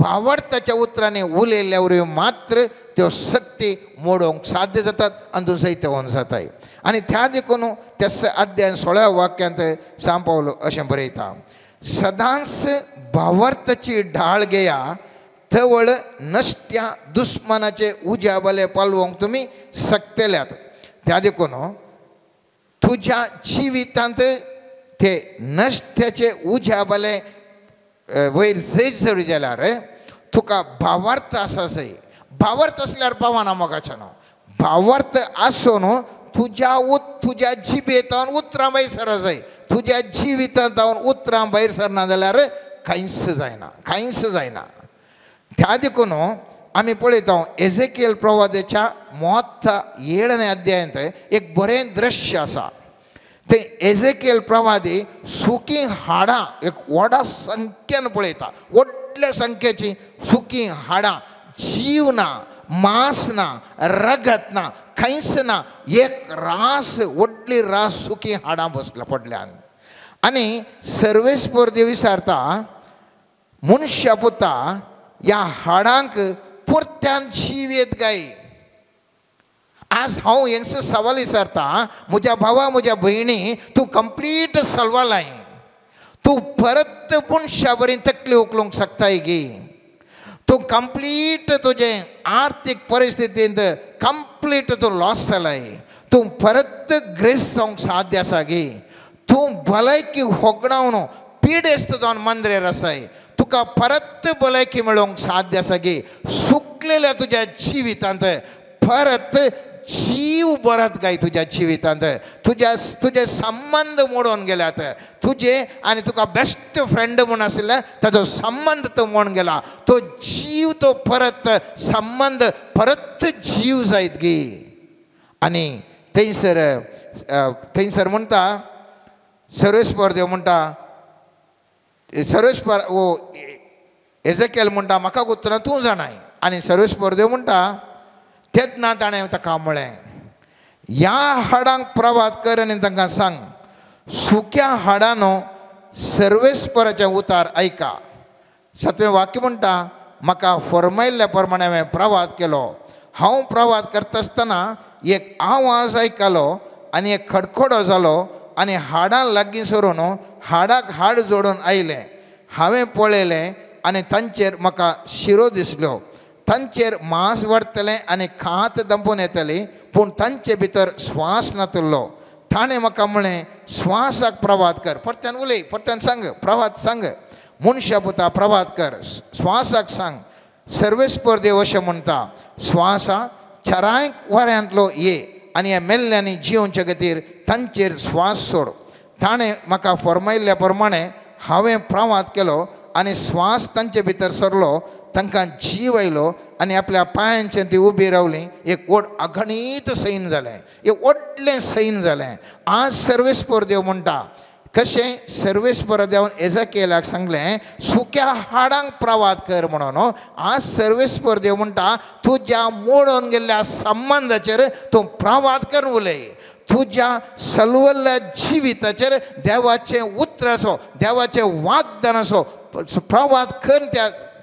भावार्थाच्या उतरांनी उलयल्ल्या वरवीं मात्र त्यो सक्ती मोडोवंक साध्य जातात आनी तूं जैत्यवन जाताय आनी त्या देखून त्या अध्याय 16व्या वाक्यांत सांग पावलो अशें बरयता सदांच भावार्थाची ढाळ घेया तवळ नश्ट्या दुस्मनाचे उज्याबले पालवंक तुमी सक्तेल्यात त्या देखून तुज्या जिवितांत ते नश्ट्याचे उज्याबले वयर जैत जरी जाल्यार तुका भावार्थ आसा सय भावार्थ असल्यार पावना मोगाचेनो भावार्थ आसून तुज्या जिबेतान उतरां भायर सर जाय तुज्या जिवितांत उतरां भायर सरना जाल्यार कांयच जायना त्या देखून आमी पळयता एझेकियल प्रवादाच्या 37व्या अध्यायांत एक बरें दृश्य आसा ते एझेकियल प्रवादी सुकी हाडां एक व्हडा संख्येन पळयता व्हडल्या संख्येची सुकी हाडां जीव ना मांस ना रगत ना खंयच ना एक रास व्हडली रास सुकी हाडां बसल्या पडल्यान आनी सर्वेस्पर देव विचारता मनशा पुता ह्या हाडांक परत्यान जीव येत गाय आज हांव हेंचो सवाल विचारता म्हज्या भावा म्हज्या भयणी तूं कंप्लीट सलवालाय तूं परत मनशा बरी तकली उखलूंक शकताय गे तूं कंप्लीट तुजें आर्थीक परिस्थितींत कंप्लीट तूं लॉस जालाय तूं परत ग्रेस जावंक साध्य आसा गे तूं भलायकी होगडावन पिडेस्त जावन मंदिरेर आसाय तुका परत भलायकी मेळोवंक साध्य आसा गे सुकलेल्या तुज्या जिवितांत परत जीव बरत गाय तुज्या जिवितांत तुजे संबंध मोडून गेल्यात तुजे आनी तुका बेस्ट फ्रेंड म्हूण आशिल्ले ताजो संबंध तो मोडून गेला तो जीव तो परत संबंध परत जीव जायत गे आनी थंयसर म्हणटा सर्वेस्पर देव म्हणटा सर्वेस्पर एझेकियल म्हणटा म्हाका गुत्तना तूं जाणाय आनी सर्वेस्पर देव म्हणटा तेन्ना ताणें ताका म्हळें ह्या हाडांक प्रवाद कर आनी तांकां सांग सुक्या हाडांनो सर्वेस्पराचें उतार आयका 7वें वाक्य म्हणटा म्हाका फरमायल्ल्या प्रमाणे हांवें प्रवाद केलो हांव प्रवाद करता आसतना एक आवाज आयकलो आनी एक खडखडो जालो आनी हाडां लागीं सरून हाडाक हाड जोडून आयलें हांवें पळयलें आनी तांचेर म्हाका शिरो दिसलो तांचेर मांस वाडटलें आनी खात दंपून येतली पूण तांचे भितर स्वास नातुरलो ताणें म्हाका म्हळें स्वासाक प्रवाद कर परत्यान उलय परत्यान सांग प्रवाद सांग मनशा पुता प्रवाद कर स्वासाक सांग सर्वेस्पर देव अशें म्हणटा स्वासा चरांक वाऱ्यांतलो ये आनी ह्या मेल्ल्यांनी जिवोवचे खातीर तांचेर स्वास सोड ताणें म्हाका फरमायिल्ल्या प्रमाणें हांवें प्रवाद केलो आनी स्वास तांचे भितर सरलो तांकां जीव आयलो आनी आपल्या पांयांचेर ती उबी रावलीं एक अगणीत सैन जालें एक व्हडलें सैन जालें आज सर्वेस्पर देव म्हणटा कशें सर्वेस्पर देवान एझेकियेलाक सांगलें सुक्या हाडांक प्रवाद कर म्हणून आज सर्वेस्पर देव म्हणटा तुज्या मोडून गेल्ल्या संबंधाचेर तूं प्रवाद करून उलय तुज्या सलवल्ल्या जिविताचेर देवाचें उतर आसो देवाचें वाग्दान आसो प्रवाद कर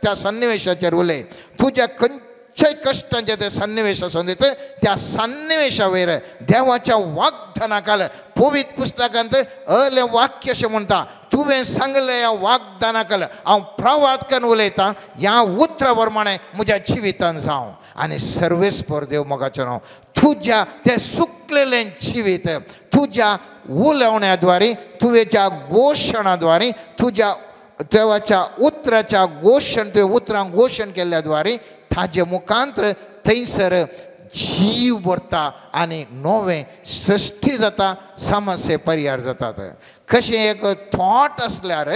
त्या सन्निवेशाचेर उलय तुज्या खंयच्याय कश्टांचे ते सन्निवेश आसूं दी त्या सन्निवेशा वयर देवाच्या वाग्दानाकाल पवित्र पुस्तकांत अले वाक्य अशें म्हणटा तुवें सांगलें ह्या वाग्दानाकाल हांव प्रवाद करून उलयतां ह्या उतरा प्रमाणें म्हज्या जिवितांत जावं आनी सर्वेस्पर देव मोगाचें नांव तुज्या तें सुकलेलें जिवीत तुज्या उलवण्याद्वारे तुवेच्या घोशणाद्वारे तुज्या देवाच्या उतराच्या घोशण तुवें उतरांक घोशण केल्ल्याद्वारे ताजे मुखांतर थंयसर जीव भरता आनी नवें सृश्टी जाता समस्या परिहार जातात कशें एक थॉट आसल्यार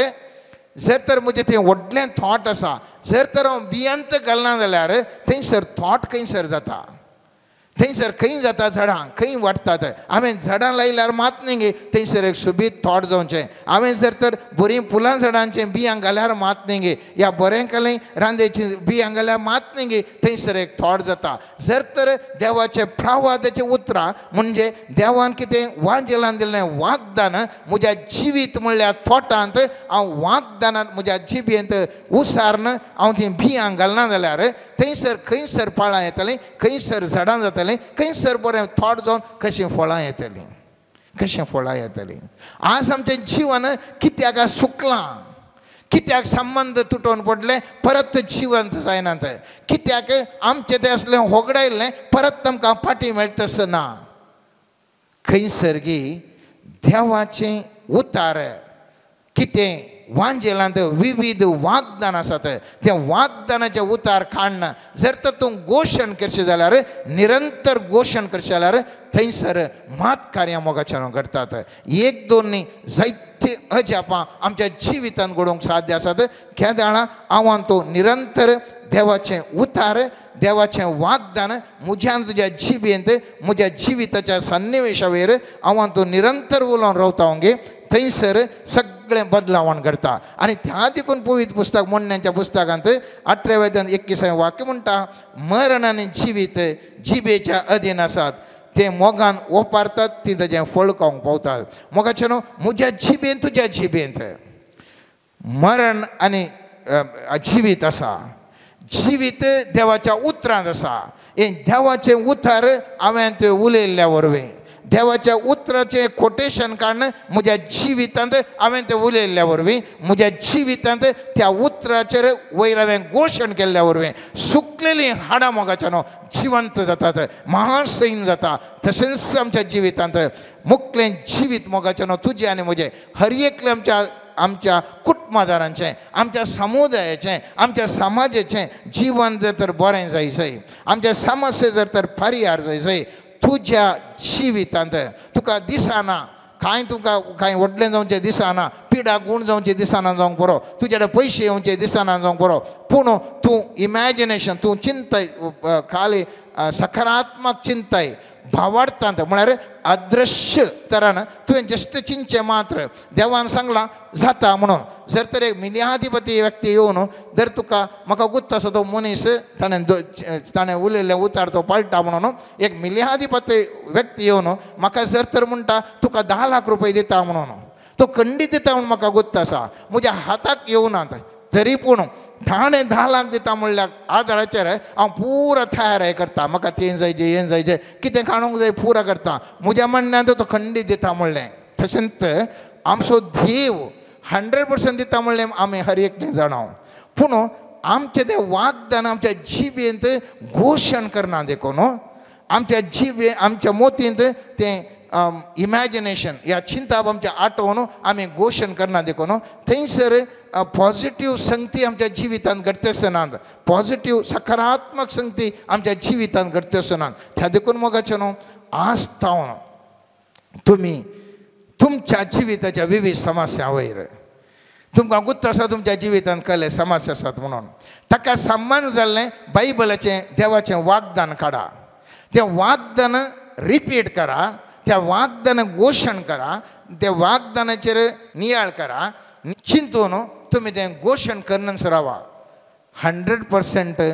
जर तर म्हजें तें व्हडलें थॉट आसा जर तर हांव बियंत घालना जाल्यार थंयसर थॉट खंयसर जाता थंयसर खंय जाता झाडां खंय वाडटात हांवें झाडां लायल्यार मात न्ही गे थंयसर एक सोबीत थॉट जावचें हांवें जर तर बरीं फुलां झाडांचें बियां घाल्यार मात न्ही गे या बरें केलें रांदेचें बियां घाल्यार मात न्ही गे थंयसर एक थॉट जाता जर तर देवाचें प्रवादाचें उतरां म्हणजे देवान कितें वांजेलान दिल्लें वाग्दान म्हज्या जिवीत म्हणल्या थॉटांत हांव वाग्दानांत म्हज्या जिबेंत उसारन हांव तीं बियां घालना जाल्यार थंयसर खंयसर फळां येतलीं खंयसर झाडां जातलीं खंयसर बरें थॉट जावन कशीं फळां येतलीं कशें फळां येतलीं आज आमचें जिवन कित्याक सुकलां कित्याक संबंध तुटोवन पडले परत जिवंत जायनात कित्याक आमचें तें असलें होगडायल्लें परत आमकां फाटीं मेळटा तसं ना खंयसर गी देवाचें उतार कितें वांजेलांत विविध वाग्दान आसात ते वाग्दानाचे उतार काडना जर तर तूं घोशण करचें जाल्यार निरंतर घोशण करचें जाल्यार थंयसर मात कार्यां मोगाचें घडटात एक दोन न्ही जायते अजापां आमच्या जिवितांत घडोवंक साध्य आसात केदाळा आव्हान तूं निरंतर देवाचें उतार देवाचें वाग्दान म्हज्यान तुज्या जिबेंत म्हज्या जिविताच्या सन्निवेशा वयर आव्हान तूं निरंतर उलोवन रावता गे थंयसर सगळें बदलावण घडटा आनी त्या देखून पवित्र पुस्तक म्हणण्याच्या पुस्तकांत 18व्या अध्यायान 21वें वाक्य म्हणटा मरण आनी जिवीत जिबेच्या अधीन आसात ते मोगान ओपारतात ती ताजें फळ खावंक पावतात मोगाचें न्हू म्हज्या जिबेंत तुज्या जिबेंत मरण आनी जिवीत आसा जिवीत देवाच्या उतरांत आसा हे देवाचें उतर हांवें थंय उलयल्ल्या वरवीं देवाच्या उतराचें कोटेशन काडन म्हज्या जिवितांत हांवें तें उलयल्ल्या वरवीं म्हज्या जिवितांत त्या उतराचेर वयर हांवें घोशण केल्ल्या वरवीं सुकलेलीं हाडां मोगाचें न्हू जिवंत जातात महासैन जाता तशेंच आमच्या जिवितांत मुखलें जिवीत मोगाचें न्हू तुजें आनी म्हजें हर एकलें आमच्या कुटुंबदारांचें आमच्या समुदायाचें आमच्या समाजाचें जिवन जर तर बरें जायचें आमच्या समस्या जर तर परिहार जायचें तुज्या जिवितांत तुका दिसना तुका कांय व्हडलें जावचें दिसना पिडा गूण जावचें दिसना जावंक बरो तुजे कडेन पयशे येवचे दिसना जावंक बरो पूण तूं इमॅजिनेशन तूं चिंतय खाली सकारात्मक चिंतय भावार्थांत म्हळ्यार अदृश्य तरान तुवें जस्ट चिंतचें मात्र देवान सांगलां जाता म्हणून जर तर एक मिलियाधिपती व्यक्ती येवन जर तुका म्हाका गुत्त असो तो मनीस ताणें उलयल्लें उतार तो पळटा म्हणून एक मिलियाधिपती व्यक्ती येवन म्हाका जर तर म्हणटा तुका 10 लाख रुपया दिता म्हणून तो खंडीत दिता म्हणून म्हाका गुत्त आसा म्हज्या हाताक येवनात तरी पूण ताणें 10 लाख दिता म्हणल्यार आदाराचेर हांव पुरो तयार करता म्हाका तें जायचें हें जायचें कितें काडूंक जाय पुरो करता म्हज्या म्हणण्यान तो खंडीत दिता म्हणलें तशेंच आमचो देव 100% दिता म्हणलें आमी हर एकलें जाणाव पूण आमचे ते वाग्दान आमच्या जिबेंत घोषण करना देखो न्हू आमच्या जिबे आमच्या मोतींत ते इमॅजिनेशन या चिंता आमच्या आठवून आम्ही घोषण करना देखो न्हू थंयसर पॉझिटिव्ह संगती आमच्या जिवितांत घडटे आसनात पॉझिटिव्ह सकारात्मक संगती आमच्या जिवितांत घडटे आसनात त्या देखून मोगाचे न्हू आज थावन तुम्ही तुमच्या जिविताच्या विविध समस्या वयर तुमकां गुत्त आसा तुमच्या जिवितांत कसले समस्या आसात म्हणून ताका संबंध जाल्लें बायबलाचें देवाचें वाग्दान काडा तें वाग्दान रिपीट करा त्या वाग्दान घोषण करा त्या वाग्दानाचेर नियाळ करा चिंतून तुम्ही तें घोषण करनच रावा 100%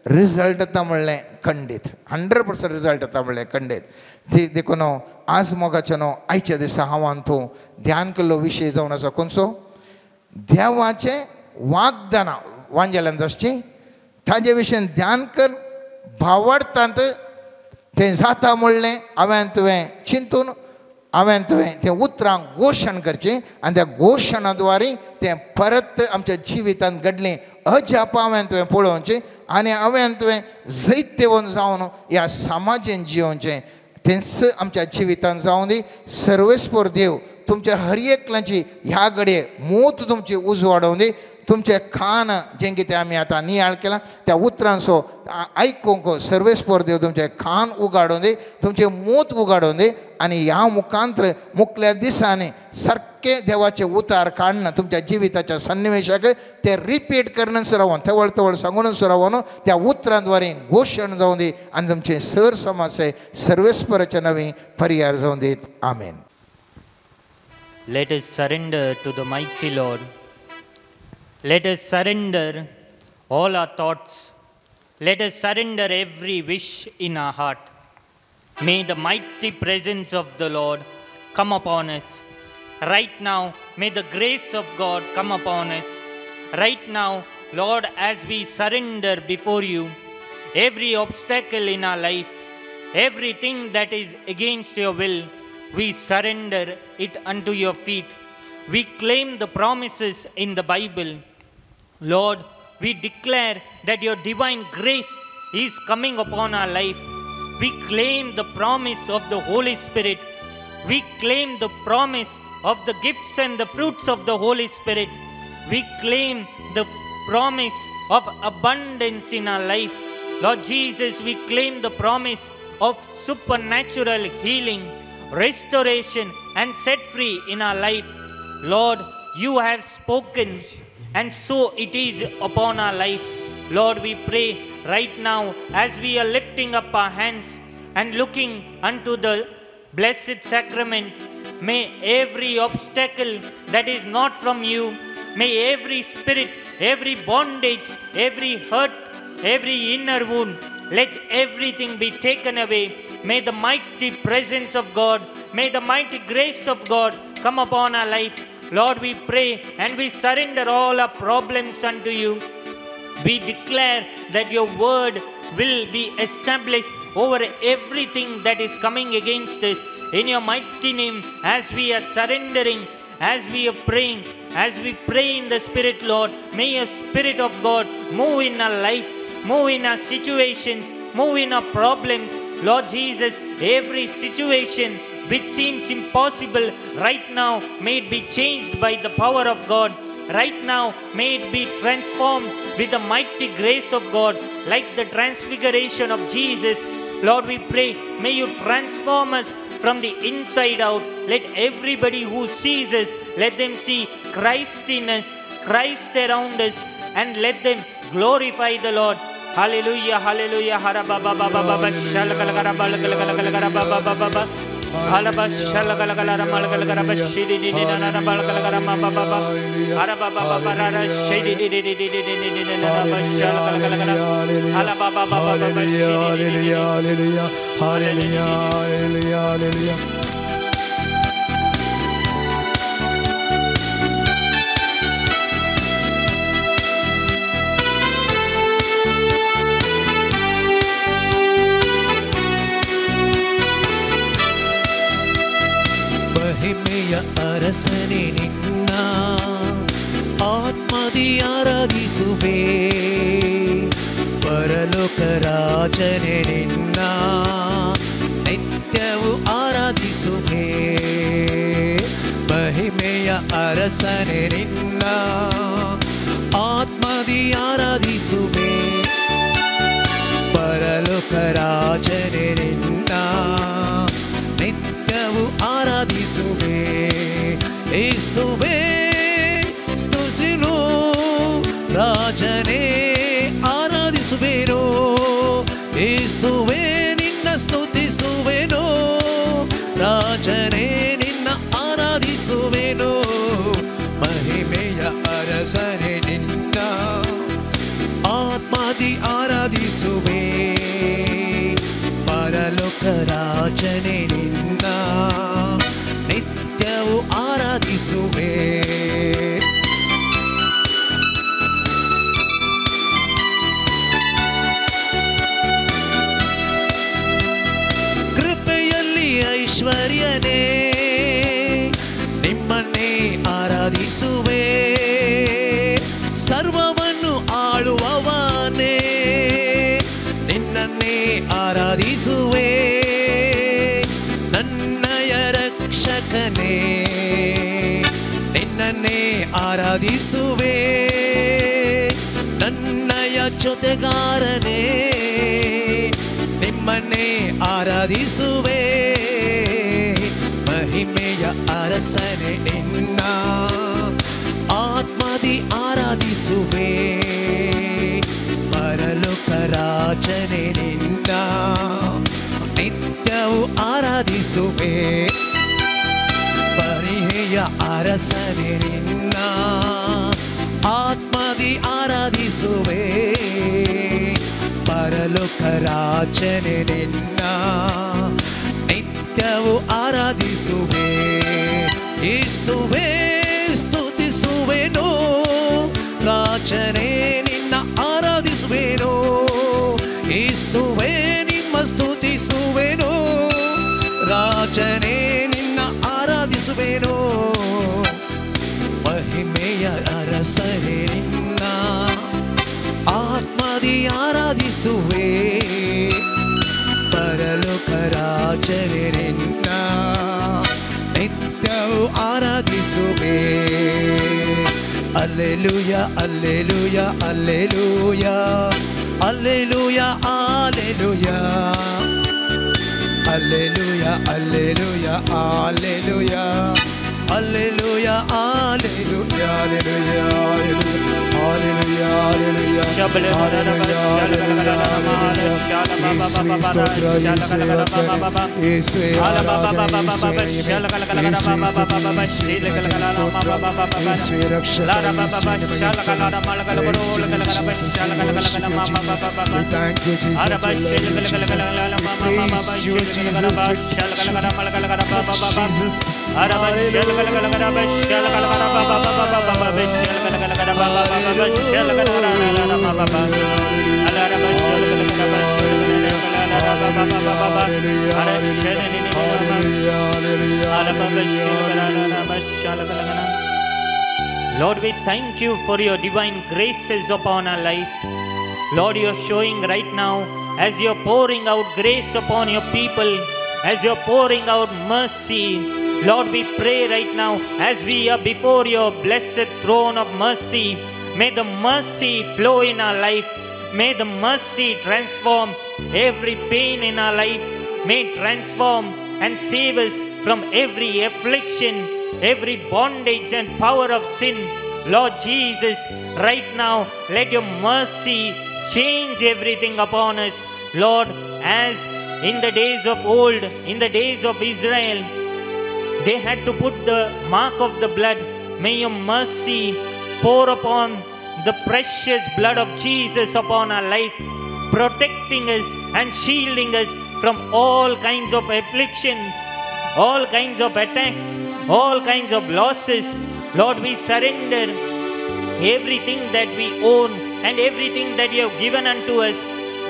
रिजल्ट येता म्हणलें खंडीत 100% रिजल्ट येता म्हणलें खंडीत ती देखून आज मोगाचे न्हू आयच्या दिसा हांवान तूं ध्यान केल्लो विशय जावन आसा खंयचो देवाचे वाग्दानां वांजेल्यान आसची ताजे विशयी ध्यान कर भावार्थांत तें जाता म्हणलें हांवें तुवें चिंतून हांवें तुवें तें उतरां घोशण करचें आनी त्या घोशणा द्वारे तें परत आमच्या जिवितांत घडलें अजाप हांवें तुवें पळोवचें आनी हांवें तुवें जैत्यवन जावन ह्या समाजीन जियोवचें तेंच आमच्या जिवितांत जावं दी सर्वेस्पर देव तुमच्या हर एकल्याची ह्या घडये मूत तुमची उजवाडोवन दी तुमचे कान जें कितें आमी आतां नियाळ केलां त्या उतरांचो आयकूंक सर्वेस्पर देव तुमचे कान उगाडून दी तुमचे मूत उगाडून दी आनी ह्या मुखांतर मुखल्या दिसांनी सारके देवाचे उतार काडना तुमच्या जिविताच्या सन्निवेशाक ते रिपीट करनच रावन तवळ तवळ सांगूनच रावन त्या उतरांद्वारे घोशण जावं दी आनी तुमचे सर समस्ये सर्वेस्पराच्या नवी परिहार जावं दीत आमेन. Let us surrender to the mighty Lord. Let us surrender all our thoughts. Let us surrender every wish in our heart. May the mighty presence of the Lord come upon us. Right now, may the grace of God come upon us. Right now, Lord, as we surrender before you, every obstacle in our life, everything that is against your will, we surrender it unto your feet. We claim the promises in the Bible. Lord, we declare that your divine grace is coming upon our life. We claim the promise of the Holy Spirit. We claim the promise of the gifts and the fruits of the Holy Spirit. We claim the promise of abundance in our life. Lord Jesus, we claim the promise of supernatural healing, restoration and set free in our life. Lord, you have spoken and so it is upon our life. Lord, we pray right now as we are lifting up our hands and looking unto the blessed sacrament, may every obstacle that is not from you, may every spirit, every bondage, every hurt, every inner wound, let everything be taken away. May the mighty presence of God, may the mighty grace of God come upon our life. Lord, we pray and we surrender all our problems unto you. We declare that your word will be established over everything that is coming against us. In your mighty name, as we are surrendering, as we are praying, as we pray in the Spirit, Lord, may your Spirit of God move in our life, move in our situations, move in our problems. Lord Jesus, every situation which seems impossible right now, may it be changed by the power of God. Right now, may it be transformed with the mighty grace of God, like the transfiguration of Jesus. Lord, we pray, may you transform us from the inside out. Let everybody who sees us, let them see Christ in us, Christ around us, and let them glorify the Lord. Hallelujah, hallelujah. ಮಹಿಮೆಯ ಅರಸನೇ ನಿನ್ನ ಆತ್ಮದಿ ಆರಾಧಿಸುವೆ ಪರಲೋಕ ರಾಜನೇ ನಿನ್ನ ನಿತ್ಯವೂ ಆರಾಧಿಸುವೆ ಮಹಿಮೆಯ ಅರಸನೇ ನಿನ್ನ ಆತ್ಮದಿ ಆರಾಧಿಸುವೆ ಪರಲೋಕ ರಾಜನೇ ನಿನ್ನ ನಿತ್ಯವೂ ಆರಾಧಿಸುವೆ ಯೇಸುವೇ ಸ್ತುತಿಸುವೆನು ರಾಜನೇ ಆರಾಧಿಸುವೆನು ಯೇಸುವೇ ನಿನ್ನ ಸ್ತುತಿಸುವೆನು ರಾಜನೇ ನಿನ್ನ ಆರಾಧಿಸುವೆನು ಮಹಿಮೆಯ ಅರಸನೇ ನಿನ್ನ ಆತ್ಮದಿ ಆರಾಧಿಸುವೆ ಪರಲೋಕ ರಾಜನೇ ನಿನ್ನ ನಿತ್ಯವೂ ಆರಾಧಿಸುವೆ ಕೃಪೆಯಲ್ಲಿ ಐಶ್ವರ್ಯನೇ ನಿಮ್ಮನ್ನೇ ಆರಾಧಿಸುವೆ ಸರ್ವವನ್ನು ಆಳುವವನೇ ನಿನ್ನನ್ನೇ ಆರಾಧಿಸುವೆ ನನ್ನಯ ರಕ್ಷಕನೇ ನಿನ್ನನ್ನೇ ಆರಾಧಿಸುವೆ ನನ್ನಯ ಜೊತೆಗಾರನೇ ನಿಮ್ಮನ್ನೇ ಆರಾಧಿಸುವೆ ಮಹಿಮೆಯ ಅರಸನೇ ನಿನ್ನ ಆತ್ಮದಿ ಆರಾಧಿಸುವೆ ಪರಲೋಕ ರಾಜನೇ ನಿನ್ನ ನಿತ್ಯವೂ ಆರಾಧಿಸುವೆ ಪರಿಹೆಯ ಅರಸನೇ ನಿನ್ನ ಆತ್ಮದಿ ಆರಾಧಿಸುವೆ ಪರಲೋಕ ರಾಜನೇ ನಿನ್ನ ನಿತ್ಯವೂ ಆರಾಧಿಸುವೆ ಯೇಸುವೇ ಸ್ತುತಿಸುವೆನು ರಾಜನೇ ನಿನ್ನ ಆರಾಧಿಸುವೆನು ಯೇಸುವೇ ನಿಮ್ಮ ಸ್ತುತಿಸುವೆನು ರಾಜನೇ ನಿನ್ನ ಆರಾಧಿಸುವೆನು ಮಹಿಮೆಯ ಅರಸನೇ ನಿನ್ನ ಆತ್ಮದಿ ಆರಾಧಿಸುವೆ ಪರಲೋಕ ರಾಜನೇ ನಿನ್ನ ನಿತ್ಯವೂ ಆರಾಧಿಸುವೆ alleluia alleluia alleluia alleluia alleluia alleluia alleluia alleluia alleluia alleluia alleluia Lord, we thank you for your divine graces upon our life. Lord, you are showing right now as you are pouring out grace upon your people, as you are pouring out mercy. Lord, we pray right now as we are before your blessed throne of mercy. May the mercy flow in our life. May the mercy transform every pain in our life. May it transform and save us from every affliction, every bondage and power of sin. Lord Jesus, right now, let your mercy change everything upon us. Lord, as in the days of old, in the days of Israel, they had to put the mark of the blood. May your mercy pour upon the precious blood of Jesus upon our life, protecting us and shielding us from all kinds of afflictions, all kinds of attacks, all kinds of losses. Lord, we surrender everything that we own and everything that you have given unto us.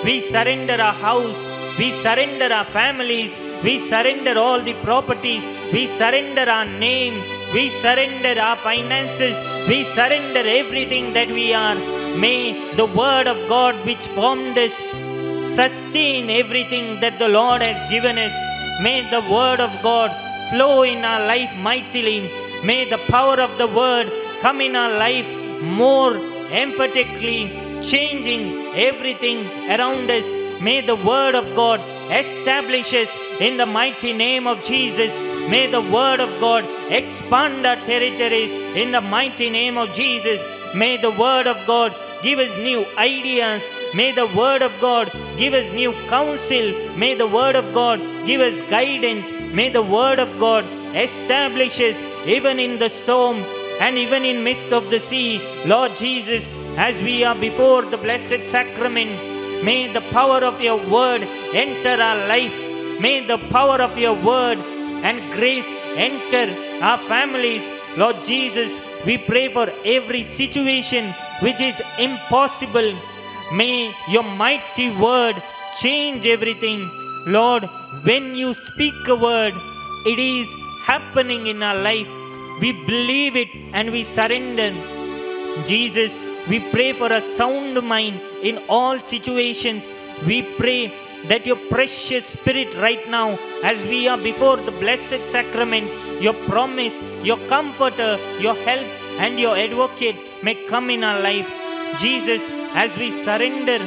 We surrender our house, we surrender our families, we surrender all the properties, we surrender our name, We surrender our finances. We surrender everything that we are. May the word of God which formed us sustain everything that the Lord has given us. May the word of God flow in our life mightily. May the power of the word come in our life more emphatically, changing everything around us. May the word of God establish us in the mighty name of Jesus. May the word of God expand our territories in the mighty name of Jesus. May the word of God give us new ideas. May the word of God give us new counsel. May the word of God give us guidance. May the word of God establish us even in the storm and even in midst of the sea. Lord Jesus, as we are before the blessed sacrament, may the power of your word enter our life. May the power of your word and grace enter our families. Lord Jesus, we pray for every situation which is impossible. May your mighty word change everything. Lord, when you speak a word, it is happening in our life. We believe it and we surrender. Jesus, we pray for a sound mind in all situations. We pray that your precious spirit right now, as we are before the blessed sacrament, your promise, your comforter, your help and your advocate may come in our life. Jesus, as we surrender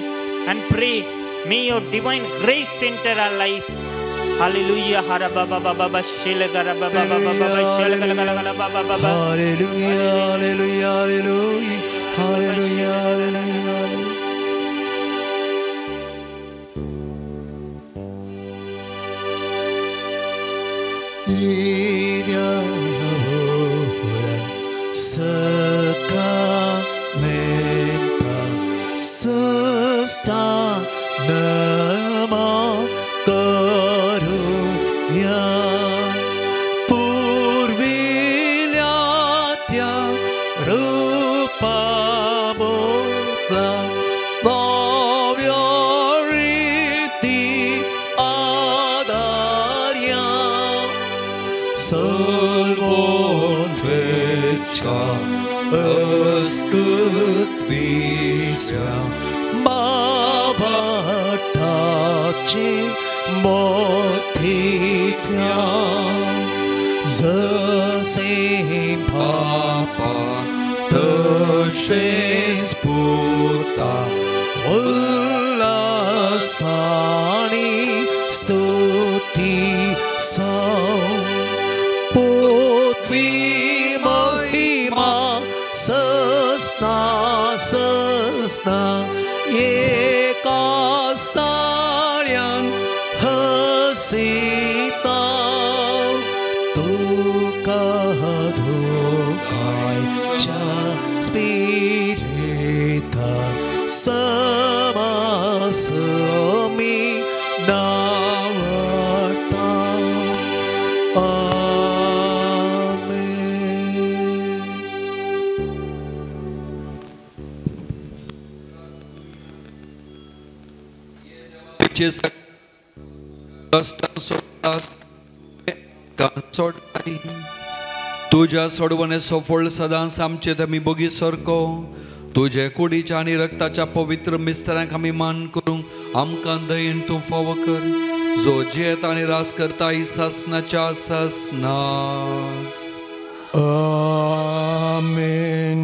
and pray, may your divine grace enter our life. Hallelujah. Hallelujah. Hallelujah. Hallelujah. Sacramenta sesta nama karunya purvilyatya rupa botla bhavyoriti adarya salvonvecha ascut visya bhavatachi mothitya zase papa tase sputa ullasani stuti sau potvi mahima sasna sasna ekastalyan hasita tukadhukai cha spirita samasami navarta. तुझ्या सोडवणेचो फळ सदांच आमचे आमी bogie सारको तुझे कुडीच्या आनी रक्ताच्या पवित्र मिस्त्रांक आमी मान करूंक आमकां दयेन तूं फाव कर जो जेत आनी रास करता ही सासनाच्या सासना. आमेन.